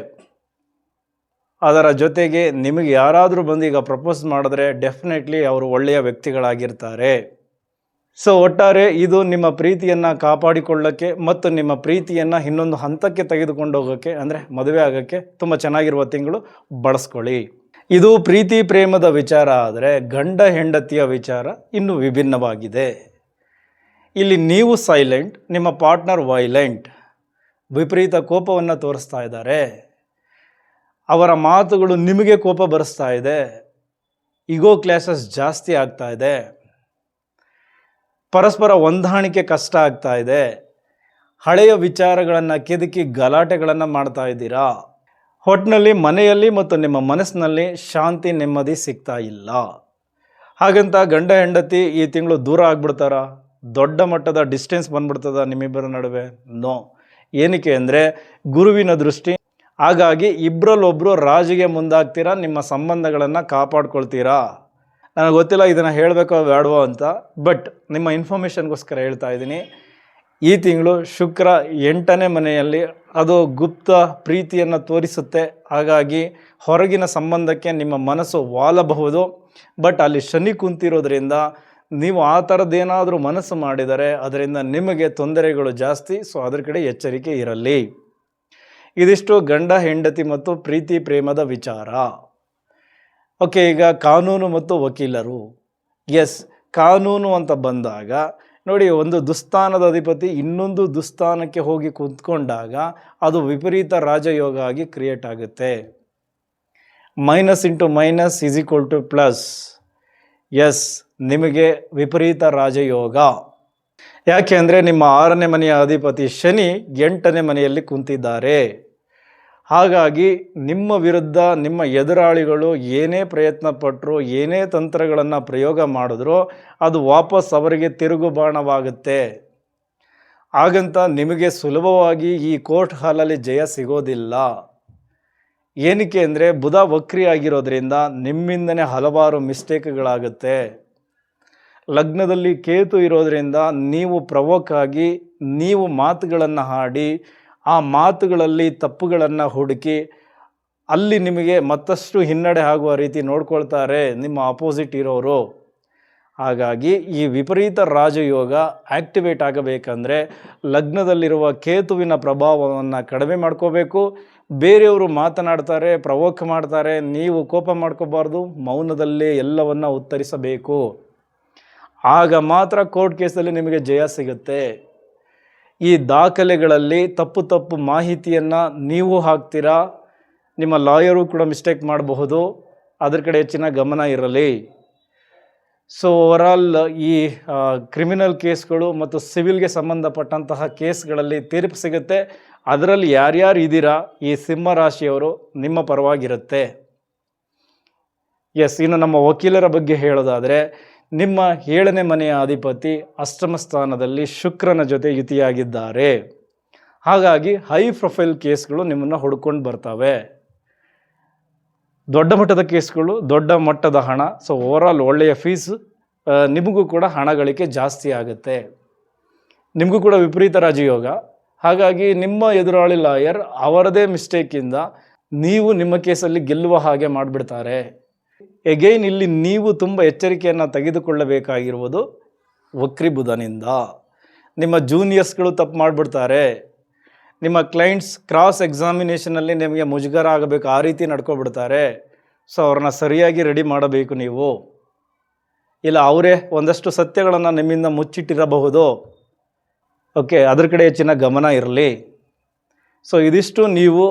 ಅದರ ಜೊತೆಗೆ ನಿಮಗೆ ಯಾರಾದರೂ ಬಂದು ಈಗ ಪ್ರಪೋಸ್ ಮಾಡಿದ್ರೆ ಡೆಫಿನೆಟ್ಲಿ ಅವರು ಒಳ್ಳೆಯ ವ್ಯಕ್ತಿಗಳಾಗಿರ್ತಾರೆ. ಸೊ ಒಟ್ಟಾರೆ ಇದು ನಿಮ್ಮ ಪ್ರೀತಿಯನ್ನು ಕಾಪಾಡಿಕೊಳ್ಳೋಕ್ಕೆ ಮತ್ತು ನಿಮ್ಮ ಪ್ರೀತಿಯನ್ನು ಇನ್ನೊಂದು ಹಂತಕ್ಕೆ ತೆಗೆದುಕೊಂಡು ಹೋಗೋಕ್ಕೆ, ಅಂದರೆ ಮದುವೆ ಆಗೋಕ್ಕೆ ತುಂಬ ಚೆನ್ನಾಗಿರುವ ತಿಂಗಳು. ಬಳಸ್ಕೊಳ್ಳಿ. ಇದು ಪ್ರೀತಿ ಪ್ರೇಮದ ವಿಚಾರ. ಆದರೆ ಗಂಡ ಹೆಂಡತಿಯ ವಿಚಾರ ಇನ್ನೂ ವಿಭಿನ್ನವಾಗಿದೆ. ಇಲ್ಲಿ ನೀವು ಸೈಲೆಂಟ್, ನಿಮ್ಮ ಪಾರ್ಟ್ನರ್ ವೈಲೆಂಟ್, ವಿಪರೀತ ಕೋಪವನ್ನು ತೋರಿಸ್ತಾ ಇದ್ದಾರೆ. ಅವರ ಮಾತುಗಳು ನಿಮಗೆ ಕೋಪ ಬರಿಸ್ತಾ ಇದೆ. ಈಗೋ ಕ್ಲಾಸಸ್ ಜಾಸ್ತಿ ಆಗ್ತಾ ಇದೆ. ಪರಸ್ಪರ ಹೊಂದಾಣಿಕೆ ಕಷ್ಟ ಆಗ್ತಾ ಇದೆ. ಹಳೆಯ ವಿಚಾರಗಳನ್ನು ಕೆದಕಿ ಗಲಾಟೆಗಳನ್ನು ಮಾಡ್ತಾ ಇದ್ದೀರಾ. ಒಟ್ಟಿನಲ್ಲಿ ಮನೆಯಲ್ಲಿ ಮತ್ತು ನಿಮ್ಮ ಮನಸ್ಸಿನಲ್ಲಿ ಶಾಂತಿ ನೆಮ್ಮದಿ ಸಿಗ್ತಾ ಇಲ್ಲ. ಹಾಗಂತ ಗಂಡ ಹೆಂಡತಿ ಈ ತಿಂಗಳು ದೂರ ಆಗ್ಬಿಡ್ತಾರ? ದೊಡ್ಡ ಮಟ್ಟದ ಡಿಸ್ಟೆನ್ಸ್ ಬಂದ್ಬಿಡ್ತದ ನಿಮ್ಮಿಬ್ಬರ ನಡುವೆ? ನೋ. ಏನಕ್ಕೆ ಅಂದರೆ ಗುರುವಿನ ದೃಷ್ಟಿ. ಹಾಗಾಗಿ ಇಬ್ಬರಲ್ಲೊಬ್ಬರು ರಾಜಿಗೆ ಮುಂದಾಗ್ತೀರಾ, ನಿಮ್ಮ ಸಂಬಂಧಗಳನ್ನು ಕಾಪಾಡ್ಕೊಳ್ತೀರಾ. ನನಗೆ ಗೊತ್ತಿಲ್ಲ ಇದನ್ನು ಹೇಳಬೇಕೋ ಬೇಡವೋ ಅಂತ, ಬಟ್ ನಿಮ್ಮ ಇನ್ಫಾರ್ಮೇಷನ್ಗೋಸ್ಕರ ಹೇಳ್ತಾ ಇದ್ದೀನಿ. ಈ ತಿಂಗಳು ಶುಕ್ರ 8ನೇ ಮನೆಯಲ್ಲಿ, ಅದು ಗುಪ್ತ ಪ್ರೀತಿಯನ್ನು ತೋರಿಸುತ್ತೆ. ಹಾಗಾಗಿ ಹೊರಗಿನ ಸಂಬಂಧಕ್ಕೆ ನಿಮ್ಮ ಮನಸ್ಸು ವಾಲಬಹುದು. ಬಟ್ ಅಲ್ಲಿ ಶನಿ ಕುಂತಿರೋದ್ರಿಂದ ನೀವು ಆ ಥರದ್ದೇನಾದರೂ ಮನಸ್ಸು ಮಾಡಿದರೆ ಅದರಿಂದ ನಿಮಗೆ ತೊಂದರೆಗಳು ಜಾಸ್ತಿ. ಸೊ ಅದ್ರ ಕಡೆ ಎಚ್ಚರಿಕೆ ಇರಲಿ. ಇದಿಷ್ಟು ಗಂಡ ಹೆಂಡತಿ ಮತ್ತು ಪ್ರೀತಿ ಪ್ರೇಮದ ವಿಚಾರ. ಓಕೆ, ಈಗ ಕಾನೂನು ಮತ್ತು ವಕೀಲರು. ಎಸ್, ಕಾನೂನು ಅಂತ ಬಂದಾಗ ನೋಡಿ, ಒಂದು ದುಸ್ಥಾನದ ಅಧಿಪತಿ ಇನ್ನೊಂದು ದುಸ್ಥಾನಕ್ಕೆ ಹೋಗಿ ಕೂತ್ಕೊಂಡಾಗ ಅದು ವಿಪರೀತ ರಾಜಯೋಗ ಆಗಿ ಕ್ರಿಯೇಟ್ ಆಗುತ್ತೆ. Minus into minus is equal to plus. Yes, ನಿಮಗೆ ವಿಪರೀತ ರಾಜಯೋಗ. ಯಾಕೆ ಅಂದರೆ ನಿಮ್ಮ 6ನೇ ಮನೆಯ ಅಧಿಪತಿ ಶನಿ 8ನೇ ಮನೆಯಲ್ಲಿ ಕುಂತಿದ್ದಾರೆ. ಹಾಗಾಗಿ ನಿಮ್ಮ ವಿರುದ್ಧ ನಿಮ್ಮ ಎದುರಾಳಿಗಳು ಏನೇ ಪ್ರಯತ್ನ ಪಟ್ಟರು, ಏನೇ ತಂತ್ರಗಳನ್ನು ಪ್ರಯೋಗ ಮಾಡಿದ್ರೂ ಅದು ವಾಪಸ್ ಅವರಿಗೆ ತಿರುಗುಬಾಣವಾಗುತ್ತೆ. ಹಾಗಂತ ನಿಮಗೆ ಸುಲಭವಾಗಿ ಈ ಕೋರ್ಟ್ ಹಾಲಲ್ಲಿ ಜಯ ಸಿಗೋದಿಲ್ಲ. ಏನಕ್ಕೆ ಅಂದರೆ ಬುಧ ವಕ್ರಿ ಆಗಿರೋದ್ರಿಂದ ನಿಮ್ಮಿಂದನೇ ಹಲವಾರು ಮಿಸ್ಟೇಕ್ಗಳಾಗುತ್ತೆ. ಲಗ್ನದಲ್ಲಿ ಕೇತು ಇರೋದ್ರಿಂದ ನೀವು ಪ್ರವೋಕ್ ಆಗಿ ನೀವು ಮಾತುಗಳನ್ನು ಆಡಿ ಆ ಮಾತುಗಳಲ್ಲಿ ತಪ್ಪುಗಳನ್ನು ಹುಡುಕಿ ಅಲ್ಲಿ ನಿಮಗೆ ಮತ್ತಷ್ಟು ಹಿನ್ನಡೆ ಆಗುವ ರೀತಿ ನೋಡ್ಕೊಳ್ತಾರೆ ನಿಮ್ಮ ಅಪೋಸಿಟ್ ಇರೋರು. ಹಾಗಾಗಿ ಈ ವಿಪರೀತ ರಾಜಯೋಗ ಆ್ಯಕ್ಟಿವೇಟ್ ಆಗಬೇಕಂದ್ರೆ ಲಗ್ನದಲ್ಲಿರುವ ಕೇತುವಿನ ಪ್ರಭಾವವನ್ನು ಕಡಿಮೆ ಮಾಡ್ಕೋಬೇಕು. ಬೇರೆಯವರು ಮಾತನಾಡ್ತಾರೆ, ಪ್ರವೋಕ್ ಮಾಡ್ತಾರೆ, ನೀವು ಕೋಪ ಮಾಡ್ಕೋಬಾರ್ದು, ಮೌನದಲ್ಲೇ ಎಲ್ಲವನ್ನು ಉತ್ತರಿಸಬೇಕು. ಆಗ ಮಾತ್ರ ಕೋರ್ಟ್ ಕೇಸಲ್ಲಿ ನಿಮಗೆ ಜಯ ಸಿಗುತ್ತೆ. ಈ ದಾಖಲೆಗಳಲ್ಲಿ ತಪ್ಪು ಮಾಹಿತಿಯನ್ನು ನೀವು ಹಾಕ್ತೀರಾ, ನಿಮ್ಮ ಲಾಯರು ಕೂಡ ಮಿಸ್ಟೇಕ್ ಮಾಡಬಹುದು. ಅದರ ಕಡೆ ಹೆಚ್ಚಿನ ಗಮನ ಇರಲಿ. ಸೊ ಓವರಾಲ್ ಈ ಕ್ರಿಮಿನಲ್ ಕೇಸ್ಗಳು ಮತ್ತು ಸಿವಿಲ್ಗೆ ಸಂಬಂಧಪಟ್ಟಂತಹ ಕೇಸ್ಗಳಲ್ಲಿ ತೀರ್ಪು ಸಿಗುತ್ತೆ. ಅದರಲ್ಲಿ ಯಾರ್ಯಾರು ಇದ್ದೀರಾ ಈ ಸಿಂಹ ರಾಶಿಯವರು ನಿಮ್ಮ ಪರವಾಗಿರುತ್ತೆ. ಎಸ್, ಇನ್ನು ನಮ್ಮ ವಕೀಲರ ಬಗ್ಗೆ ಹೇಳೋದಾದರೆ ನಿಮ್ಮ 7ನೇ ಮನೆಯ ಅಧಿಪತಿ ಅಷ್ಟಮ ಸ್ಥಾನದಲ್ಲಿ ಶುಕ್ರನ ಜೊತೆ ಯುತಿಯಾಗಿದ್ದಾರೆ. ಹಾಗಾಗಿ ಹೈ ಪ್ರೊಫೈಲ್ ಕೇಸ್ಗಳು ನಿಮ್ಮನ್ನು ಹುಡ್ಕೊಂಡು ಬರ್ತವೆ. ದೊಡ್ಡ ಮಟ್ಟದ ಕೇಸ್ಗಳು, ದೊಡ್ಡ ಮಟ್ಟದ ಹಣ. ಸೊ ಓವರಾಲ್ ಒಳ್ಳೆಯ ಫೀಸ್, ನಿಮಗೂ ಕೂಡ ಹಣ ಗಳಿಕೆ ಜಾಸ್ತಿ ಆಗುತ್ತೆ. ನಿಮಗೂ ಕೂಡ ವಿಪರೀತ ರಾಜಯೋಗ. ಹಾಗಾಗಿ ನಿಮ್ಮ ಎದುರಾಳಿ ಲಾಯರ್ ಅವರದೇ ಮಿಸ್ಟೇಕಿಂದ ನೀವು ನಿಮ್ಮ ಕೇಸಲ್ಲಿ ಗೆಲ್ಲುವ ಹಾಗೆ ಮಾಡಿಬಿಡ್ತಾರೆ. ಎಗೈನ್ ಇಲ್ಲಿ ನೀವು ತುಂಬ ಎಚ್ಚರಿಕೆಯನ್ನು ತೆಗೆದುಕೊಳ್ಳಬೇಕಾಗಿರುವುದು ವಕ್ರಿ ಬುಧನಿಂದ. ನಿಮ್ಮ ಜೂನಿಯರ್ಸ್ಗಳು ತಪ್ಪು ಮಾಡಿಬಿಡ್ತಾರೆ. ನಿಮ್ಮ ಕ್ಲೈಂಟ್ಸ್ ಕ್ರಾಸ್ ಎಕ್ಸಾಮಿನೇಷನಲ್ಲಿ ನಿಮಗೆ ಮುಜುಗರ ಆಗಬೇಕು, ಆ ರೀತಿ ನಡ್ಕೊಬಿಡ್ತಾರೆ. ಸೊ ಅವ್ರನ್ನ ಸರಿಯಾಗಿ ರೆಡಿ ಮಾಡಬೇಕು ನೀವು. ಇಲ್ಲ ಅವರೇ ಒಂದಷ್ಟು ಸತ್ಯಗಳನ್ನು ನಿಮ್ಮಿಂದ ಮುಚ್ಚಿಟ್ಟಿರಬಹುದು. ಓಕೆ, ಅದ್ರ ಕಡೆ ಹೆಚ್ಚಿನ ಗಮನ ಇರಲಿ. ಸೊ ಇದಿಷ್ಟು ನೀವು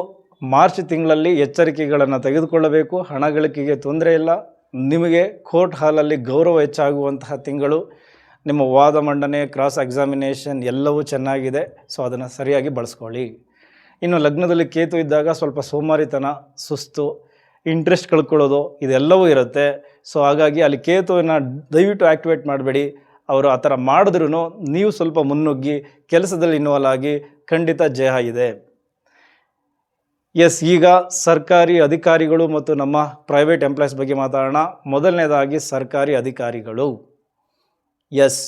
ಮಾರ್ಚ್ ತಿಂಗಳಲ್ಲಿ ಎಚ್ಚರಿಕೆಗಳನ್ನು ತೆಗೆದುಕೊಳ್ಳಬೇಕು. ಹಣ ಗಳಿಕೆಗೆ ತೊಂದರೆ ಇಲ್ಲ. ನಿಮಗೆ ಕೋರ್ಟ್ ಹಾಲಲ್ಲಿ ಗೌರವ ಹೆಚ್ಚಾಗುವಂತಹ ತಿಂಗಳು. ನಿಮ್ಮ ವಾದ ಮಂಡನೆ, ಕ್ರಾಸ್ ಎಕ್ಸಾಮಿನೇಷನ್ ಎಲ್ಲವೂ ಚೆನ್ನಾಗಿದೆ. ಸೊ ಅದನ್ನು ಸರಿಯಾಗಿ ಬಳಸ್ಕೊಳ್ಳಿ. ಇನ್ನು ಲಗ್ನದಲ್ಲಿ ಕೇತು ಇದ್ದಾಗ ಸ್ವಲ್ಪ ಸೋಮಾರಿತನ, ಸುಸ್ತು, ಇಂಟ್ರೆಸ್ಟ್ ಕಳ್ಕೊಳ್ಳೋದು ಇದೆಲ್ಲವೂ ಇರುತ್ತೆ. ಸೊ ಹಾಗಾಗಿ ಅಲ್ಲಿ ಕೇತುವನ್ನು ದಯವಿಟ್ಟು ಆ್ಯಕ್ಟಿವೇಟ್ ಮಾಡಬೇಡಿ. ಅವರು ಆ ಥರ ಮಾಡಿದ್ರೂ ನೀವು ಸ್ವಲ್ಪ ಮುನ್ನುಗ್ಗಿ ಕೆಲಸದಲ್ಲಿ ಇನ್ವಾಲ್ವ್ ಆಗಿ ಖಂಡಿತ ಜಯ ಇದೆ. ಎಸ್, ಈಗ ಸರ್ಕಾರಿ ಅಧಿಕಾರಿಗಳು ಮತ್ತು ನಮ್ಮ ಪ್ರೈವೇಟ್ ಎಂಪ್ಲಾಯೀಸ್ ಬಗ್ಗೆ ಮಾತಾಡೋಣ. ಮೊದಲನೇದಾಗಿ ಸರ್ಕಾರಿ ಅಧಿಕಾರಿಗಳು. ಎಸ್,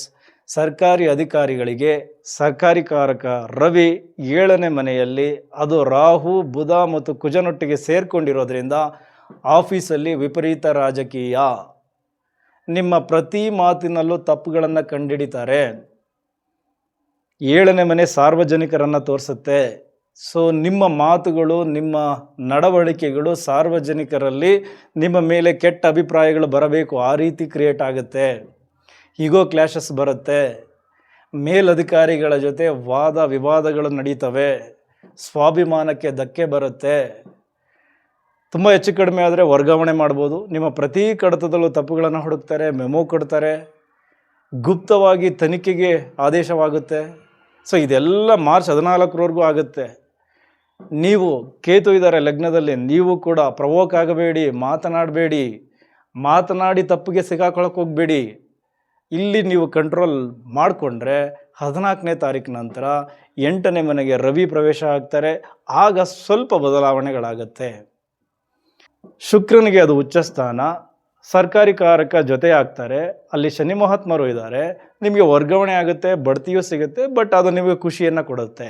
ಸರ್ಕಾರಿ ಅಧಿಕಾರಿಗಳಿಗೆ ಸರ್ಕಾರಿ ಕಾರಕ ರವಿ 7ನೇ ಮನೆಯಲ್ಲಿ, ಅದು ರಾಹು, ಬುಧ ಮತ್ತು ಕುಜನೊಟ್ಟಿಗೆ ಸೇರಿಕೊಂಡಿರೋದ್ರಿಂದ ಆಫೀಸಲ್ಲಿ ವಿಪರೀತ ರಾಜಕೀಯ. ನಿಮ್ಮ ಪ್ರತಿ ಮಾತಿನಲ್ಲೂ ತಪ್ಪುಗಳನ್ನು ಕಂಡುಹಿಡಿತಾರೆ. 7ನೇ ಮನೆ ಸಾರ್ವಜನಿಕರನ್ನು ತೋರಿಸುತ್ತೆ. ಸೊ ನಿಮ್ಮ ಮಾತುಗಳು, ನಿಮ್ಮ ನಡವಳಿಕೆಗಳು ಸಾರ್ವಜನಿಕರಲ್ಲಿ ನಿಮ್ಮ ಮೇಲೆ ಕೆಟ್ಟ ಅಭಿಪ್ರಾಯಗಳು ಬರಬೇಕು, ಆ ರೀತಿ ಕ್ರಿಯೇಟ್ ಆಗುತ್ತೆ. ಈಗೋ ಕ್ಲಾಶಸ್ ಬರುತ್ತೆ. ಮೇಲಧಿಕಾರಿಗಳ ಜೊತೆ ವಾದ ವಿವಾದಗಳು ನಡೀತವೆ. ಸ್ವಾಭಿಮಾನಕ್ಕೆ ಧಕ್ಕೆ ಬರುತ್ತೆ. ತುಂಬ ಹೆಚ್ಚು ಕಡಿಮೆ ಆದರೆ ವರ್ಗಾವಣೆ ಮಾಡ್ಬೋದು. ನಿಮ್ಮ ಪ್ರತಿ ಕಡತದಲ್ಲೂ ತಪ್ಪುಗಳನ್ನು ಹುಡುಕ್ತಾರೆ, ಮೆಮೊ ಕೊಡ್ತಾರೆ, ಗುಪ್ತವಾಗಿ ತನಿಖೆಗೆ ಆದೇಶವಾಗುತ್ತೆ. ಸೊ ಇದೆಲ್ಲ ಮಾರ್ಚ್ 14ರವರೆಗೂ ಆಗುತ್ತೆ. ನೀವು ಕೇತು ಇದ್ದಾರೆ ಲಗ್ನದಲ್ಲಿ, ನೀವು ಕೂಡ ಪ್ರವೋಕ್ ಆಗಬೇಡಿ, ಮಾತನಾಡಬೇಡಿ, ಮಾತನಾಡಿ ತಪ್ಪಿಗೆ ಸಿಗಾಕೊಳ್ಳೋಕೆ ಹೋಗಬೇಡಿ. ಇಲ್ಲಿ ನೀವು ಕಂಟ್ರೋಲ್ ಮಾಡಿಕೊಂಡ್ರೆ 14ನೇ ತಾರೀಕು ನಂತರ 8ನೇ ಮನೆಗೆ ರವಿ ಪ್ರವೇಶ ಆಗ್ತಾರೆ. ಆಗ ಸ್ವಲ್ಪ ಬದಲಾವಣೆಗಳಾಗುತ್ತೆ. ಶುಕ್ರನಿಗೆ ಅದು ಉಚ್ಚ ಸ್ಥಾನ, ಸರ್ಕಾರಿ ಕಾರಕ ಜೊತೆ ಆಗ್ತಾರೆ. ಅಲ್ಲಿ ಶನಿ ಮಹಾತ್ಮರು ಇದ್ದಾರೆ. ನಿಮಗೆ ವರ್ಗಾವಣೆ ಆಗುತ್ತೆ, ಬಡ್ತಿಯೂ ಸಿಗುತ್ತೆ, ಬಟ್ ಅದು ನಿಮಗೆ ಖುಷಿಯನ್ನು ಕೊಡುತ್ತೆ.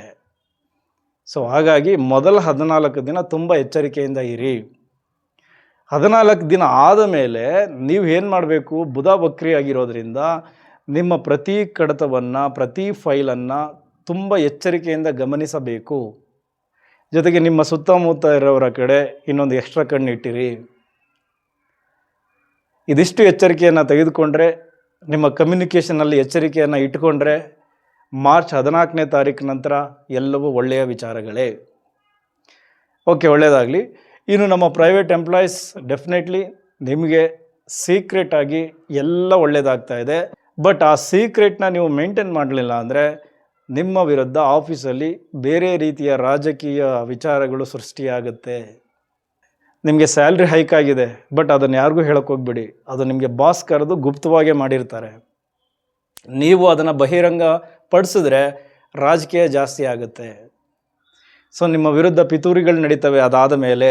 ಸೊ ಹಾಗಾಗಿ ಮೊದಲ 14 ದಿನ ತುಂಬ ಎಚ್ಚರಿಕೆಯಿಂದ ಇರಿ. 14 ದಿನ ಆದ ಮೇಲೆ ನೀವು ಏನು ಮಾಡಬೇಕು, ಬುಧ ವಕ್ರಿ ಆಗಿರೋದ್ರಿಂದ ನಿಮ್ಮ ಪ್ರತಿ ಕಡತವನ್ನು, ಪ್ರತಿ ಫೈಲನ್ನು ತುಂಬ ಎಚ್ಚರಿಕೆಯಿಂದ ಗಮನಿಸಬೇಕು. ಜೊತೆಗೆ ನಿಮ್ಮ ಸುತ್ತಮುತ್ತ ಇರೋರ ಕಡೆ ಇನ್ನೊಂದು ಎಕ್ಸ್ಟ್ರಾ ಕಣ್ಣಿಟ್ಟಿರಿ. ಇದಿಷ್ಟು ಎಚ್ಚರಿಕೆಯನ್ನು ತೆಗೆದುಕೊಂಡ್ರೆ, ನಿಮ್ಮ ಕಮ್ಯುನಿಕೇಷನಲ್ಲಿ ಎಚ್ಚರಿಕೆಯನ್ನು ಇಟ್ಟುಕೊಂಡ್ರೆ ಮಾರ್ಚ್ 14ನೇ ತಾರೀಕು ನಂತರ ಎಲ್ಲವೂ ಒಳ್ಳೆಯ ವಿಚಾರಗಳೇ. ಓಕೆ, ಒಳ್ಳೆಯದಾಗಲಿ. ಇನ್ನು ನಮ್ಮ ಪ್ರೈವೇಟ್ ಎಂಪ್ಲಾಯೀಸ್, ಡೆಫಿನೆಟ್ಲಿ ನಿಮಗೆ ಸೀಕ್ರೆಟಾಗಿ ಎಲ್ಲ ಒಳ್ಳೆಯದಾಗ್ತಾ ಇದೆ. ಬಟ್ ಆ ಸೀಕ್ರೆಟ್ನ ನೀವು ಮೇಂಟೈನ್ ಮಾಡಲಿಲ್ಲ ಅಂದರೆ ನಿಮ್ಮ ವಿರುದ್ಧ ಆಫೀಸಲ್ಲಿ ಬೇರೆ ರೀತಿಯ ರಾಜಕೀಯ ವಿಚಾರಗಳು ಸೃಷ್ಟಿಯಾಗುತ್ತೆ. ನಿಮಗೆ ಸ್ಯಾಲ್ರಿ ಹೈಕ್ ಆಗಿದೆ, ಬಟ್ ಅದನ್ನು ಯಾರಿಗೂ ಹೇಳೋಕೆ ಹೋಗ್ಬೇಡಿ. ಅದು ನಿಮಗೆ ಬಾಸ್ ಕರೆದು ಗುಪ್ತವಾಗೇ ಮಾಡಿರ್ತಾರೆ. ನೀವು ಅದನ್ನು ಬಹಿರಂಗ ಪಡಿಸಿದ್ರೆ ರಾಜಕೀಯ ಜಾಸ್ತಿ ಆಗುತ್ತೆ. ಸೊ ನಿಮ್ಮ ವಿರುದ್ಧ ಪಿತೂರಿಗಳು ನಡೀತವೆ ಅದಾದ ಮೇಲೆ.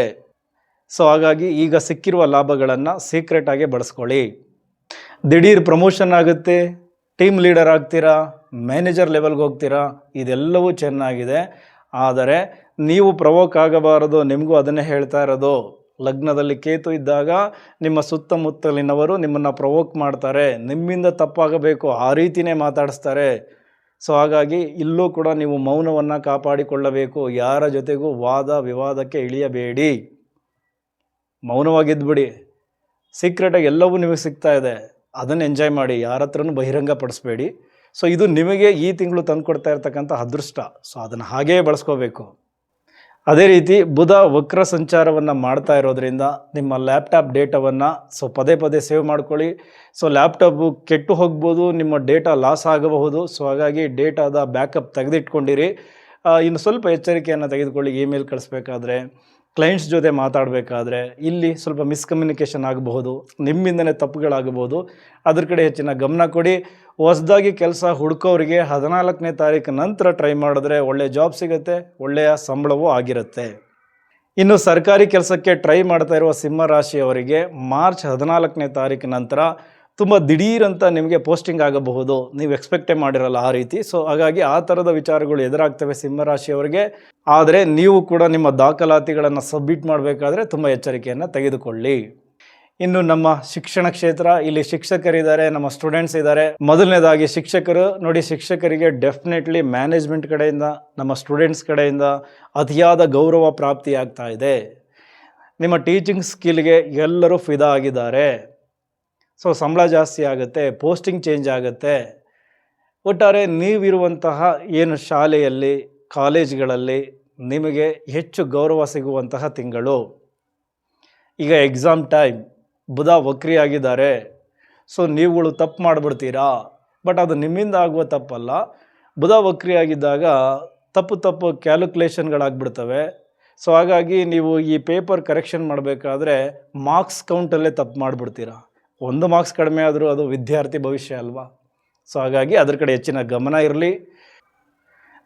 ಸೊ ಹಾಗಾಗಿ ಈಗ ಸಿಕ್ಕಿರುವ ಲಾಭಗಳನ್ನು ಸೀಕ್ರೆಟಾಗಿ ಬಳಸ್ಕೊಳ್ಳಿ. ದಿಢೀರ್ ಪ್ರಮೋಷನ್ ಆಗುತ್ತೆ, ಟೀಮ್ ಲೀಡರ್ ಆಗ್ತೀರಾ, ಮ್ಯಾನೇಜರ್ ಲೆವೆಲ್ಗೆ ಹೋಗ್ತೀರಾ, ಇದೆಲ್ಲವೂ ಚೆನ್ನಾಗಿದೆ. ಆದರೆ ನೀವು ಪ್ರವೋಕ್ ಆಗಬಾರದು. ನಿಮಗೂ ಅದನ್ನೇ ಹೇಳ್ತಾ ಇರೋದು. ಲಗ್ನದಲ್ಲಿ ಕೇತು ಇದ್ದಾಗ ನಿಮ್ಮ ಸುತ್ತಮುತ್ತಲಿನವರು ನಿಮ್ಮನ್ನು ಪ್ರವೋಕ್ ಮಾಡ್ತಾರೆ, ನಿಮ್ಮಿಂದ ತಪ್ಪಾಗಬೇಕು ಆ ರೀತಿಯೇ ಮಾತಾಡಿಸ್ತಾರೆ. ಸೊ ಹಾಗಾಗಿ ಇಲ್ಲೂ ಕೂಡ ನೀವು ಮೌನವನ್ನು ಕಾಪಾಡಿಕೊಳ್ಳಬೇಕು. ಯಾರ ಜೊತೆಗೂ ವಾದ ವಿವಾದಕ್ಕೆ ಇಳಿಯಬೇಡಿ, ಮೌನವಾಗಿದ್ದುಬಿಡಿ. ಸೀಕ್ರೆಟಾಗಿ ಎಲ್ಲವೂ ನಿಮಗೆ ಸಿಗ್ತಾ ಇದೆ, ಅದನ್ನು ಎಂಜಾಯ್ ಮಾಡಿ, ಯಾರ ಹತ್ರನೂ ಬಹಿರಂಗ ಪಡಿಸ್ಬೇಡಿ. ಸೊ ಇದು ನಿಮಗೆ ಈ ತಿಂಗಳು ತಂದುಕೊಡ್ತಾ ಇರ್ತಕ್ಕಂಥ ಅದೃಷ್ಟ. ಸೊ ಅದನ್ನು ಹಾಗೇ ಬಳಸ್ಕೋಬೇಕು. ಅದೇ ರೀತಿ ಬುಧ ವಕ್ರ ಸಂಚಾರವನ್ನು ಮಾಡ್ತಾ ಇರೋದ್ರಿಂದ ನಿಮ್ಮ ಲ್ಯಾಪ್ಟಾಪ್ ಡೇಟಾವನ್ನು ಪದೇ ಪದೇ ಸೇವ್ ಮಾಡ್ಕೊಳ್ಳಿ. ಸೊ ಲ್ಯಾಪ್ಟಾಪು ಕೆಟ್ಟು ಹೋಗ್ಬೋದು, ನಿಮ್ಮ ಡೇಟಾ ಲಾಸ್ ಆಗಬಹುದು. ಸೊ ಹಾಗಾಗಿ ಡೇಟಾದ ಬ್ಯಾಕಪ್ ತೆಗೆದಿಟ್ಕೊಂಡಿರಿ. ಇನ್ನು ಸ್ವಲ್ಪ ಎಚ್ಚರಿಕೆಯನ್ನು ತೆಗೆದುಕೊಳ್ಳಿ. ಇಮೇಲ್ ಕಳಿಸ್ಬೇಕಾದ್ರೆ, ಕ್ಲೈಂಟ್ಸ್ ಜೊತೆ ಮಾತಾಡಬೇಕಾದ್ರೆ ಇಲ್ಲಿ ಸ್ವಲ್ಪ ಮಿಸ್ಕಮ್ಯುನಿಕೇಷನ್ ಆಗಬಹುದು, ನಿಮ್ಮಿಂದನೇ ತಪ್ಪುಗಳಾಗಬಹುದು. ಅದ್ರ ಕಡೆ ಹೆಚ್ಚಿನ ಗಮನ ಕೊಡಿ. ಹೊಸದಾಗಿ ಕೆಲಸ ಹುಡುಕೋರಿಗೆ 14ನೇ ತಾರೀಕು ನಂತರ ಟ್ರೈ ಮಾಡಿದ್ರೆ ಒಳ್ಳೆಯ ಜಾಬ್ ಸಿಗುತ್ತೆ, ಒಳ್ಳೆಯ ಸಂಬಳವೂ ಆಗಿರುತ್ತೆ. ಇನ್ನು ಸರ್ಕಾರಿ ಕೆಲಸಕ್ಕೆ ಟ್ರೈ ಮಾಡ್ತಾ ಇರುವ ಸಿಂಹ ರಾಶಿಯವರಿಗೆ ಮಾರ್ಚ್ 14ನೇ ತಾರೀಕು ನಂತರ ತುಂಬ ದಿಢೀರಂತ ನಿಮಗೆ ಪೋಸ್ಟಿಂಗ್ ಆಗಬಹುದು, ನೀವು ಎಕ್ಸ್ಪೆಕ್ಟೇ ಮಾಡಿರಲ್ಲ ಆ ರೀತಿ. ಸೊ ಹಾಗಾಗಿ ಆ ಥರದ ವಿಚಾರಗಳು ಎದುರಾಗ್ತವೆ ಸಿಂಹರಾಶಿಯವರಿಗೆ. ಆದರೆ ನೀವು ಕೂಡ ನಿಮ್ಮ ದಾಖಲಾತಿಗಳನ್ನು ಸಬ್ಮಿಟ್ ಮಾಡಬೇಕಾದ್ರೆ ತುಂಬ ಎಚ್ಚರಿಕೆಯನ್ನು ತೆಗೆದುಕೊಳ್ಳಿ. ಇನ್ನು ನಮ್ಮ ಶಿಕ್ಷಣ ಕ್ಷೇತ್ರ, ಇಲ್ಲಿ ಶಿಕ್ಷಕರಿದ್ದಾರೆ, ನಮ್ಮ ಸ್ಟೂಡೆಂಟ್ಸ್ ಇದ್ದಾರೆ. ಮೊದಲನೇದಾಗಿ ಶಿಕ್ಷಕರು ನೋಡಿ, ಶಿಕ್ಷಕರಿಗೆ ಡೆಫಿನೆಟ್ಲಿ ಮ್ಯಾನೇಜ್ಮೆಂಟ್ ಕಡೆಯಿಂದ, ನಮ್ಮ ಸ್ಟೂಡೆಂಟ್ಸ್ ಕಡೆಯಿಂದ ಅತಿಯಾದ ಗೌರವ ಪ್ರಾಪ್ತಿಯಾಗ್ತಾ ಇದೆ. ನಿಮ್ಮ ಟೀಚಿಂಗ್ ಸ್ಕಿಲ್ಗೆ ಎಲ್ಲರೂ ಫಿದಾ ಆಗಿದ್ದಾರೆ. ಸೊ ಸಂಬಳ ಜಾಸ್ತಿ ಆಗುತ್ತೆ, ಪೋಸ್ಟಿಂಗ್ ಚೇಂಜ್ ಆಗುತ್ತೆ. ಒಟ್ಟಾರೆ ನೀವಿರುವಂತಹ ಏನು ಶಾಲೆಯಲ್ಲಿ, ಕಾಲೇಜ್ಗಳಲ್ಲಿ ನಿಮಗೆ ಹೆಚ್ಚು ಗೌರವ ಸಿಗುವಂತಹ ತಿಂಗಳು. ಈಗ ಎಕ್ಸಾಮ್ ಟೈಮ್, ಬುಧ ವಕ್ರಿಯಾಗಿದ್ದಾರೆ. ಸೊ ನೀವುಗಳು ತಪ್ಪು ಮಾಡಿಬಿಡ್ತೀರಾ, ಬಟ್ ಅದು ನಿಮ್ಮಿಂದ ಆಗುವ ತಪ್ಪಲ್ಲ. ಬುಧ ವಕ್ರಿಯಾಗಿದ್ದಾಗ ತಪ್ಪು ಕ್ಯಾಲ್ಕುಲೇಷನ್ಗಳಾಗ್ಬಿಡ್ತವೆ. ಸೊ ಹಾಗಾಗಿ ನೀವು ಈ ಪೇಪರ್ ಕರೆಕ್ಷನ್ ಮಾಡಬೇಕಾದ್ರೆ ಮಾರ್ಕ್ಸ್ ಕೌಂಟಲ್ಲೇ ತಪ್ಪು ಮಾಡಿಬಿಡ್ತೀರಾ. 1 ಮಾರ್ಕ್ಸ್ ಕಡಿಮೆ ಆದರೂ ಅದು ವಿದ್ಯಾರ್ಥಿ ಭವಿಷ್ಯ ಅಲ್ವಾ. ಸೊ ಹಾಗಾಗಿ ಅದ್ರ ಕಡೆ ಹೆಚ್ಚಿನ ಗಮನ ಇರಲಿ.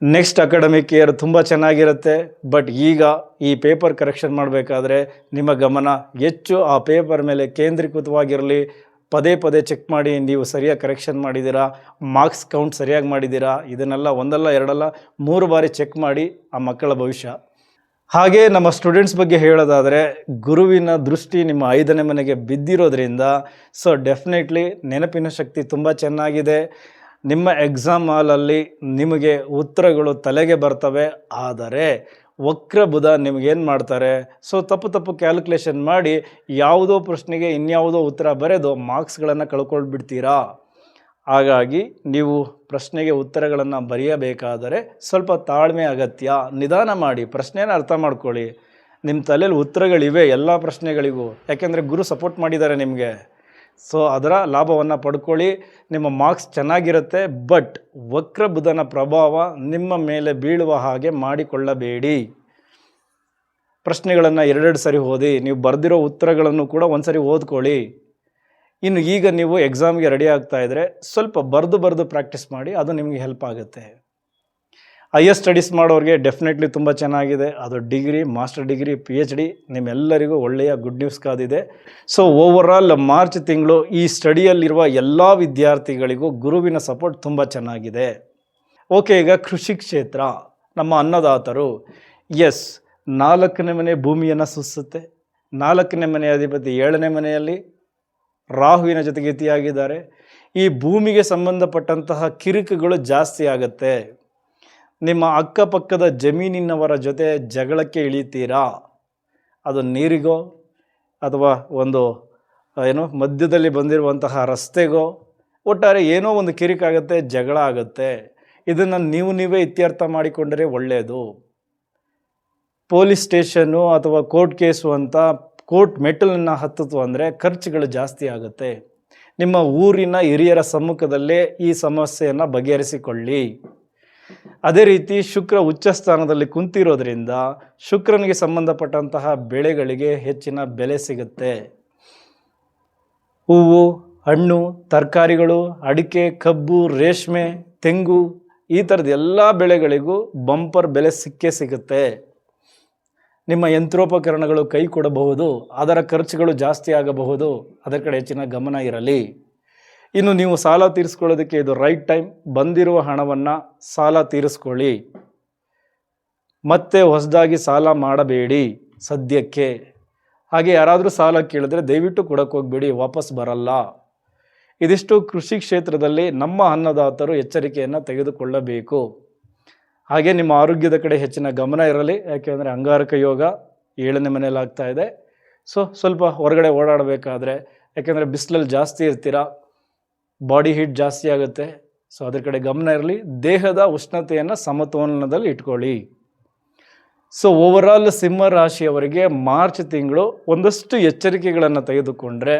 ನೆಕ್ಸ್ಟ್ ಅಕಾಡೆಮಿಕ್ ಇಯರ್ ತುಂಬ ಚೆನ್ನಾಗಿರುತ್ತೆ, ಬಟ್ ಈಗ ಈ ಪೇಪರ್ ಕರೆಕ್ಷನ್ ಮಾಡಬೇಕಾದ್ರೆ ನಿಮ್ಮ ಗಮನ ಹೆಚ್ಚು ಆ ಪೇಪರ್ ಮೇಲೆ ಕೇಂದ್ರೀಕೃತವಾಗಿರಲಿ. ಪದೇ ಚೆಕ್ ಮಾಡಿ ನೀವು ಸರಿಯಾಗಿ ಕರೆಕ್ಷನ್ ಮಾಡಿದ್ದೀರಾ, ಮಾರ್ಕ್ಸ್ ಕೌಂಟ್ ಸರಿಯಾಗಿ ಮಾಡಿದ್ದೀರಾ. ಇದನ್ನೆಲ್ಲ 1 ಅಲ್ಲ 2 ಅಲ್ಲ 3 ಬಾರಿ ಚೆಕ್ ಮಾಡಿ ಆ ಮಕ್ಕಳ ಭವಿಷ್ಯ. ಹಾಗೆ ನಮ್ಮ ಸ್ಟೂಡೆಂಟ್ಸ್ ಬಗ್ಗೆ ಹೇಳೋದಾದರೆ, ಗುರುವಿನ ದೃಷ್ಟಿ ನಿಮ್ಮ 5ನೇ ಮನೆಗೆ ಬಿದ್ದಿರೋದ್ರಿಂದ ಸೊ ಡೆಫಿನೆಟ್ಲಿ ನೆನಪಿನ ಶಕ್ತಿ ತುಂಬ ಚೆನ್ನಾಗಿದೆ. ನಿಮ್ಮ ಎಕ್ಸಾಮ್ ಹಾಲಲ್ಲಿ ನಿಮಗೆ ಉತ್ತರಗಳು ತಲೆಗೆ ಬರ್ತವೆ. ಆದರೆ ವಕ್ರ ಬುಧ ನಿಮಗೇನು ಮಾಡ್ತಾರೆ, ಸೊ ತಪ್ಪು ಕ್ಯಾಲ್ಕುಲೇಷನ್ ಮಾಡಿ ಯಾವುದೋ ಪ್ರಶ್ನೆಗೆ ಇನ್ಯಾವುದೋ ಉತ್ತರ ಬರೆದು ಮಾರ್ಕ್ಸ್ಗಳನ್ನು ಕಳ್ಕೊಳ್ಬಿಡ್ತೀರಾ. ಹಾಗಾಗಿ ನೀವು ಪ್ರಶ್ನೆಗೆ ಉತ್ತರಗಳನ್ನು ಬರೆಯಬೇಕಾದರೆ ಸ್ವಲ್ಪ ತಾಳ್ಮೆ ಅಗತ್ಯ. ನಿಧಾನ ಮಾಡಿ, ಪ್ರಶ್ನೆನ ಅರ್ಥ ಮಾಡ್ಕೊಳ್ಳಿ. ನಿಮ್ಮ ತಲೆಯಲ್ಲಿ ಉತ್ತರಗಳಿವೆ ಎಲ್ಲ ಪ್ರಶ್ನೆಗಳಿಗೂ, ಯಾಕೆಂದರೆ ಗುರು ಸಪೋರ್ಟ್ ಮಾಡಿದ್ದಾರೆ ನಿಮಗೆ. ಸೊ ಅದರ ಲಾಭವನ್ನು ಪಡ್ಕೊಳ್ಳಿ. ನಿಮ್ಮ ಮಾರ್ಕ್ಸ್ ಚೆನ್ನಾಗಿರುತ್ತೆ, ಬಟ್ ವಕ್ರ ಬುಧನ ಪ್ರಭಾವ ನಿಮ್ಮ ಮೇಲೆ ಬೀಳುವ ಹಾಗೆ ಮಾಡಿಕೊಳ್ಳಬೇಡಿ. ಪ್ರಶ್ನೆಗಳನ್ನು 2 ಸರಿ ಓದಿ, ನೀವು ಬರೆದಿರೋ ಉತ್ತರಗಳನ್ನು ಕೂಡ 1 ಸರಿ ಓದ್ಕೊಳ್ಳಿ. ಇನ್ನು ಈಗ ನೀವು ಎಕ್ಸಾಮ್ಗೆ ರೆಡಿ ಆಗ್ತಾ ಇದ್ದರೆ ಸ್ವಲ್ಪ ಬರೆದು ಪ್ರಾಕ್ಟೀಸ್ ಮಾಡಿ, ಅದು ನಿಮಗೆ ಹೆಲ್ಪ್ ಆಗುತ್ತೆ. ಹೈಯರ್ ಸ್ಟಡೀಸ್ ಮಾಡೋರಿಗೆ ಡೆಫಿನೆಟ್ಲಿ ತುಂಬ ಚೆನ್ನಾಗಿದೆ. ಅದು ಡಿಗ್ರಿ, ಮಾಸ್ಟರ್ ಡಿಗ್ರಿ, PhD ನಿಮ್ಮೆಲ್ಲರಿಗೂ ಒಳ್ಳೆಯ ಗುಡ್ ನ್ಯೂಸ್ ಕಾದಿದೆ. ಸೊ ಓವರಾಲ್ ಮಾರ್ಚ್ ತಿಂಗಳು ಈ ಸ್ಟಡಿಯಲ್ಲಿರುವ ಎಲ್ಲ ವಿದ್ಯಾರ್ಥಿಗಳಿಗೂ ಗುರುವಿನ ಸಪೋರ್ಟ್ ತುಂಬ ಚೆನ್ನಾಗಿದೆ. ಓಕೆ, ಈಗ ಕೃಷಿ ಕ್ಷೇತ್ರ, ನಮ್ಮ ಅನ್ನದಾತರು. ಎಸ್, 4ನೇ ಮನೆ ಭೂಮಿಯನ್ನು ಸೂಚಿಸುತ್ತೆ. 4ನೇ ಮನೆ ಅಧಿಪತಿ 7ನೇ ಮನೆಯಲ್ಲಿ ರಾಹುವಿನ ಜೊತೆಗೆ ಇತಿಯಾಗಿದ್ದಾರೆ. ಈ ಭೂಮಿಗೆ ಸಂಬಂಧಪಟ್ಟಂತಹ ಕಿರಿಕುಗಳು ಜಾಸ್ತಿ ಆಗುತ್ತೆ. ನಿಮ್ಮ ಅಕ್ಕಪಕ್ಕದ ಜಮೀನಿನವರ ಜೊತೆ ಜಗಳಕ್ಕೆ ಇಳಿತೀರಾ. ಅದು ನೀರಿಗೋ ಅಥವಾ ಒಂದು ಮಧ್ಯದಲ್ಲಿ ಬಂದಿರುವಂತಹ ರಸ್ತೆಗೋ, ಒಟ್ಟಾರೆ ಏನೋ ಒಂದು ಕಿರಿಕಾಗುತ್ತೆ, ಜಗಳ ಆಗುತ್ತೆ. ಇದನ್ನು ನೀವೇ ಇತ್ಯರ್ಥ ಮಾಡಿಕೊಂಡರೆ ಒಳ್ಳೆಯದು. ಪೊಲೀಸ್ ಸ್ಟೇಷನ್ನು ಅಥವಾ ಕೋರ್ಟ್ ಕೇಸು ಅಂತ ಕೋರ್ಟ್ ಮೆಟ್ಟಲನ್ನು ಹತ್ತಿತು ಅಂದರೆ ಖರ್ಚುಗಳು ಜಾಸ್ತಿ ಆಗುತ್ತೆ. ನಿಮ್ಮ ಊರಿನ ಹಿರಿಯರ ಸಮ್ಮುಖದಲ್ಲೇ ಈ ಸಮಸ್ಯೆಯನ್ನು ಬಗೆಹರಿಸಿಕೊಳ್ಳಿ. ಅದೇ ರೀತಿ ಶುಕ್ರ ಉಚ್ಚ ಸ್ಥಾನದಲ್ಲಿ ಕುಂತಿರೋದ್ರಿಂದ ಶುಕ್ರನಿಗೆ ಸಂಬಂಧಪಟ್ಟಂತಹ ಬೆಳೆಗಳಿಗೆ ಹೆಚ್ಚಿನ ಬೆಲೆ ಸಿಗುತ್ತೆ. ಹೂವು, ಹಣ್ಣು, ತರಕಾರಿಗಳು, ಅಡಿಕೆ, ಕಬ್ಬು, ರೇಷ್ಮೆ, ತೆಂಗು, ಈ ಥರದ ಎಲ್ಲ ಬೆಳೆಗಳಿಗೂ ಬಂಪರ್ ಬೆಲೆ ಸಿಗುತ್ತೆ. ನಿಮ್ಮ ಯಂತ್ರೋಪಕರಣಗಳು ಕೈ ಕೊಡಬಹುದು, ಅದರ ಖರ್ಚುಗಳು ಜಾಸ್ತಿ ಆಗಬಹುದು. ಅದರ ಕಡೆ ಹೆಚ್ಚಿನ ಗಮನ ಇರಲಿ. ಇನ್ನು ನೀವು ಸಾಲ ತೀರಿಸ್ಕೊಳ್ಳೋದಕ್ಕೆ ಇದು ರೈಟ್ ಟೈಮ್. ಬಂದಿರುವ ಹಣವನ್ನು ಸಾಲ ತೀರಿಸ್ಕೊಳ್ಳಿ. ಮತ್ತೆ ಹೊಸದಾಗಿ ಸಾಲ ಮಾಡಬೇಡಿ ಸದ್ಯಕ್ಕೆ. ಹಾಗೆ ಯಾರಾದರೂ ಸಾಲ ಕೇಳಿದ್ರೆ ದಯವಿಟ್ಟು ಕೊಡಕ್ಕೆ ಹೋಗಬೇಡಿ, ವಾಪಸ್ ಬರಲ್ಲ. ಇದಿಷ್ಟು ಕೃಷಿ ಕ್ಷೇತ್ರದಲ್ಲಿ ನಮ್ಮ ಅನ್ನದಾತರು ಎಚ್ಚರಿಕೆಯನ್ನು ತೆಗೆದುಕೊಳ್ಳಬೇಕು. ಹಾಗೆ ನಿಮ್ಮ ಆರೋಗ್ಯದ ಕಡೆ ಹೆಚ್ಚಿನ ಗಮನ ಇರಲಿ. ಯಾಕೆಂದರೆ ಅಂಗಾರಕ ಯೋಗ 7ನೇ ಮನೆಯಲ್ಲಿ ಆಗ್ತಾ ಇದೆ. ಸೊ ಸ್ವಲ್ಪ ಹೊರಗಡೆ ಓಡಾಡಬೇಕಾದ್ರೆ, ಯಾಕೆಂದರೆ ಬಿಸಿಲಲ್ಲಿ ಜಾಸ್ತಿ ಇರ್ತೀರಾ, ಬಾಡಿ ಹೀಟ್ ಜಾಸ್ತಿ ಆಗುತ್ತೆ. ಸೊ ಅದ್ರ ಕಡೆ ಗಮನ ಇರಲಿ. ದೇಹದ ಉಷ್ಣತೆಯನ್ನು ಸಮತೋಲನದಲ್ಲಿ ಇಟ್ಕೊಳ್ಳಿ. ಸೊ ಓವರಾಲ್ ಸಿಂಹ ರಾಶಿಯವರಿಗೆ ಮಾರ್ಚ್ ತಿಂಗಳು ಒಂದಷ್ಟು ಎಚ್ಚರಿಕೆಗಳನ್ನು ತೆಗೆದುಕೊಂಡ್ರೆ,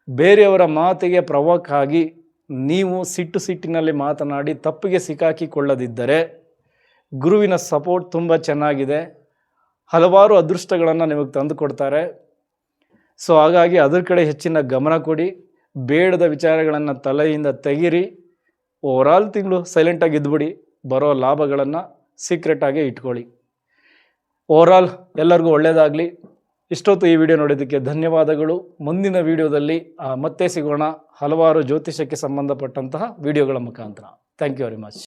ಬೇರೆಯವರ ಮಾತಿಗೆ ಪ್ರವೋಕ್ ಆಗಿ ನೀವು ಸಿಟ್ಟಿನಲ್ಲಿ ಮಾತನಾಡಿ ತಪ್ಪಿಗೆ ಸಿಕ್ಕಾಕಿಕೊಳ್ಳದಿದ್ದರೆ ಗುರುವಿನ ಸಪೋರ್ಟ್ ತುಂಬ ಚೆನ್ನಾಗಿದೆ. ಹಲವಾರು ಅದೃಷ್ಟಗಳನ್ನು ನಿಮಗೆ ತಂದು ಕೊಡ್ತಾರೆ. ಸೊ ಹಾಗಾಗಿ ಅದ್ರ ಕಡೆ ಹೆಚ್ಚಿನ ಗಮನ ಕೊಡಿ. ಬೇಡದ ವಿಚಾರಗಳನ್ನು ತಲೆಯಿಂದ ತೆಗಿರಿ. ಓವರಾಲ್ ತಿಂಗಳು ಸೈಲೆಂಟಾಗಿ ಇದ್ಬಿಡಿ. ಬರೋ ಲಾಭಗಳನ್ನು ಸೀಕ್ರೆಟಾಗಿ ಇಟ್ಕೊಳ್ಳಿ. ಓವರಾಲ್ ಎಲ್ಲರಿಗೂ ಒಳ್ಳೆಯದಾಗಲಿ. ಇಷ್ಟೊತ್ತು ಈ ವಿಡಿಯೋ ನೋಡೋದಕ್ಕೆ ಧನ್ಯವಾದಗಳು. ಮುಂದಿನ ವಿಡಿಯೋದಲ್ಲಿ ಮತ್ತೆ ಸಿಗೋಣ ಹಲವಾರು ಜ್ಯೋತಿಷಕ್ಕೆ ಸಂಬಂಧಪಟ್ಟಂತಹ ವಿಡಿಯೋಗಳ ಮುಖಾಂತರ. Thank you very much.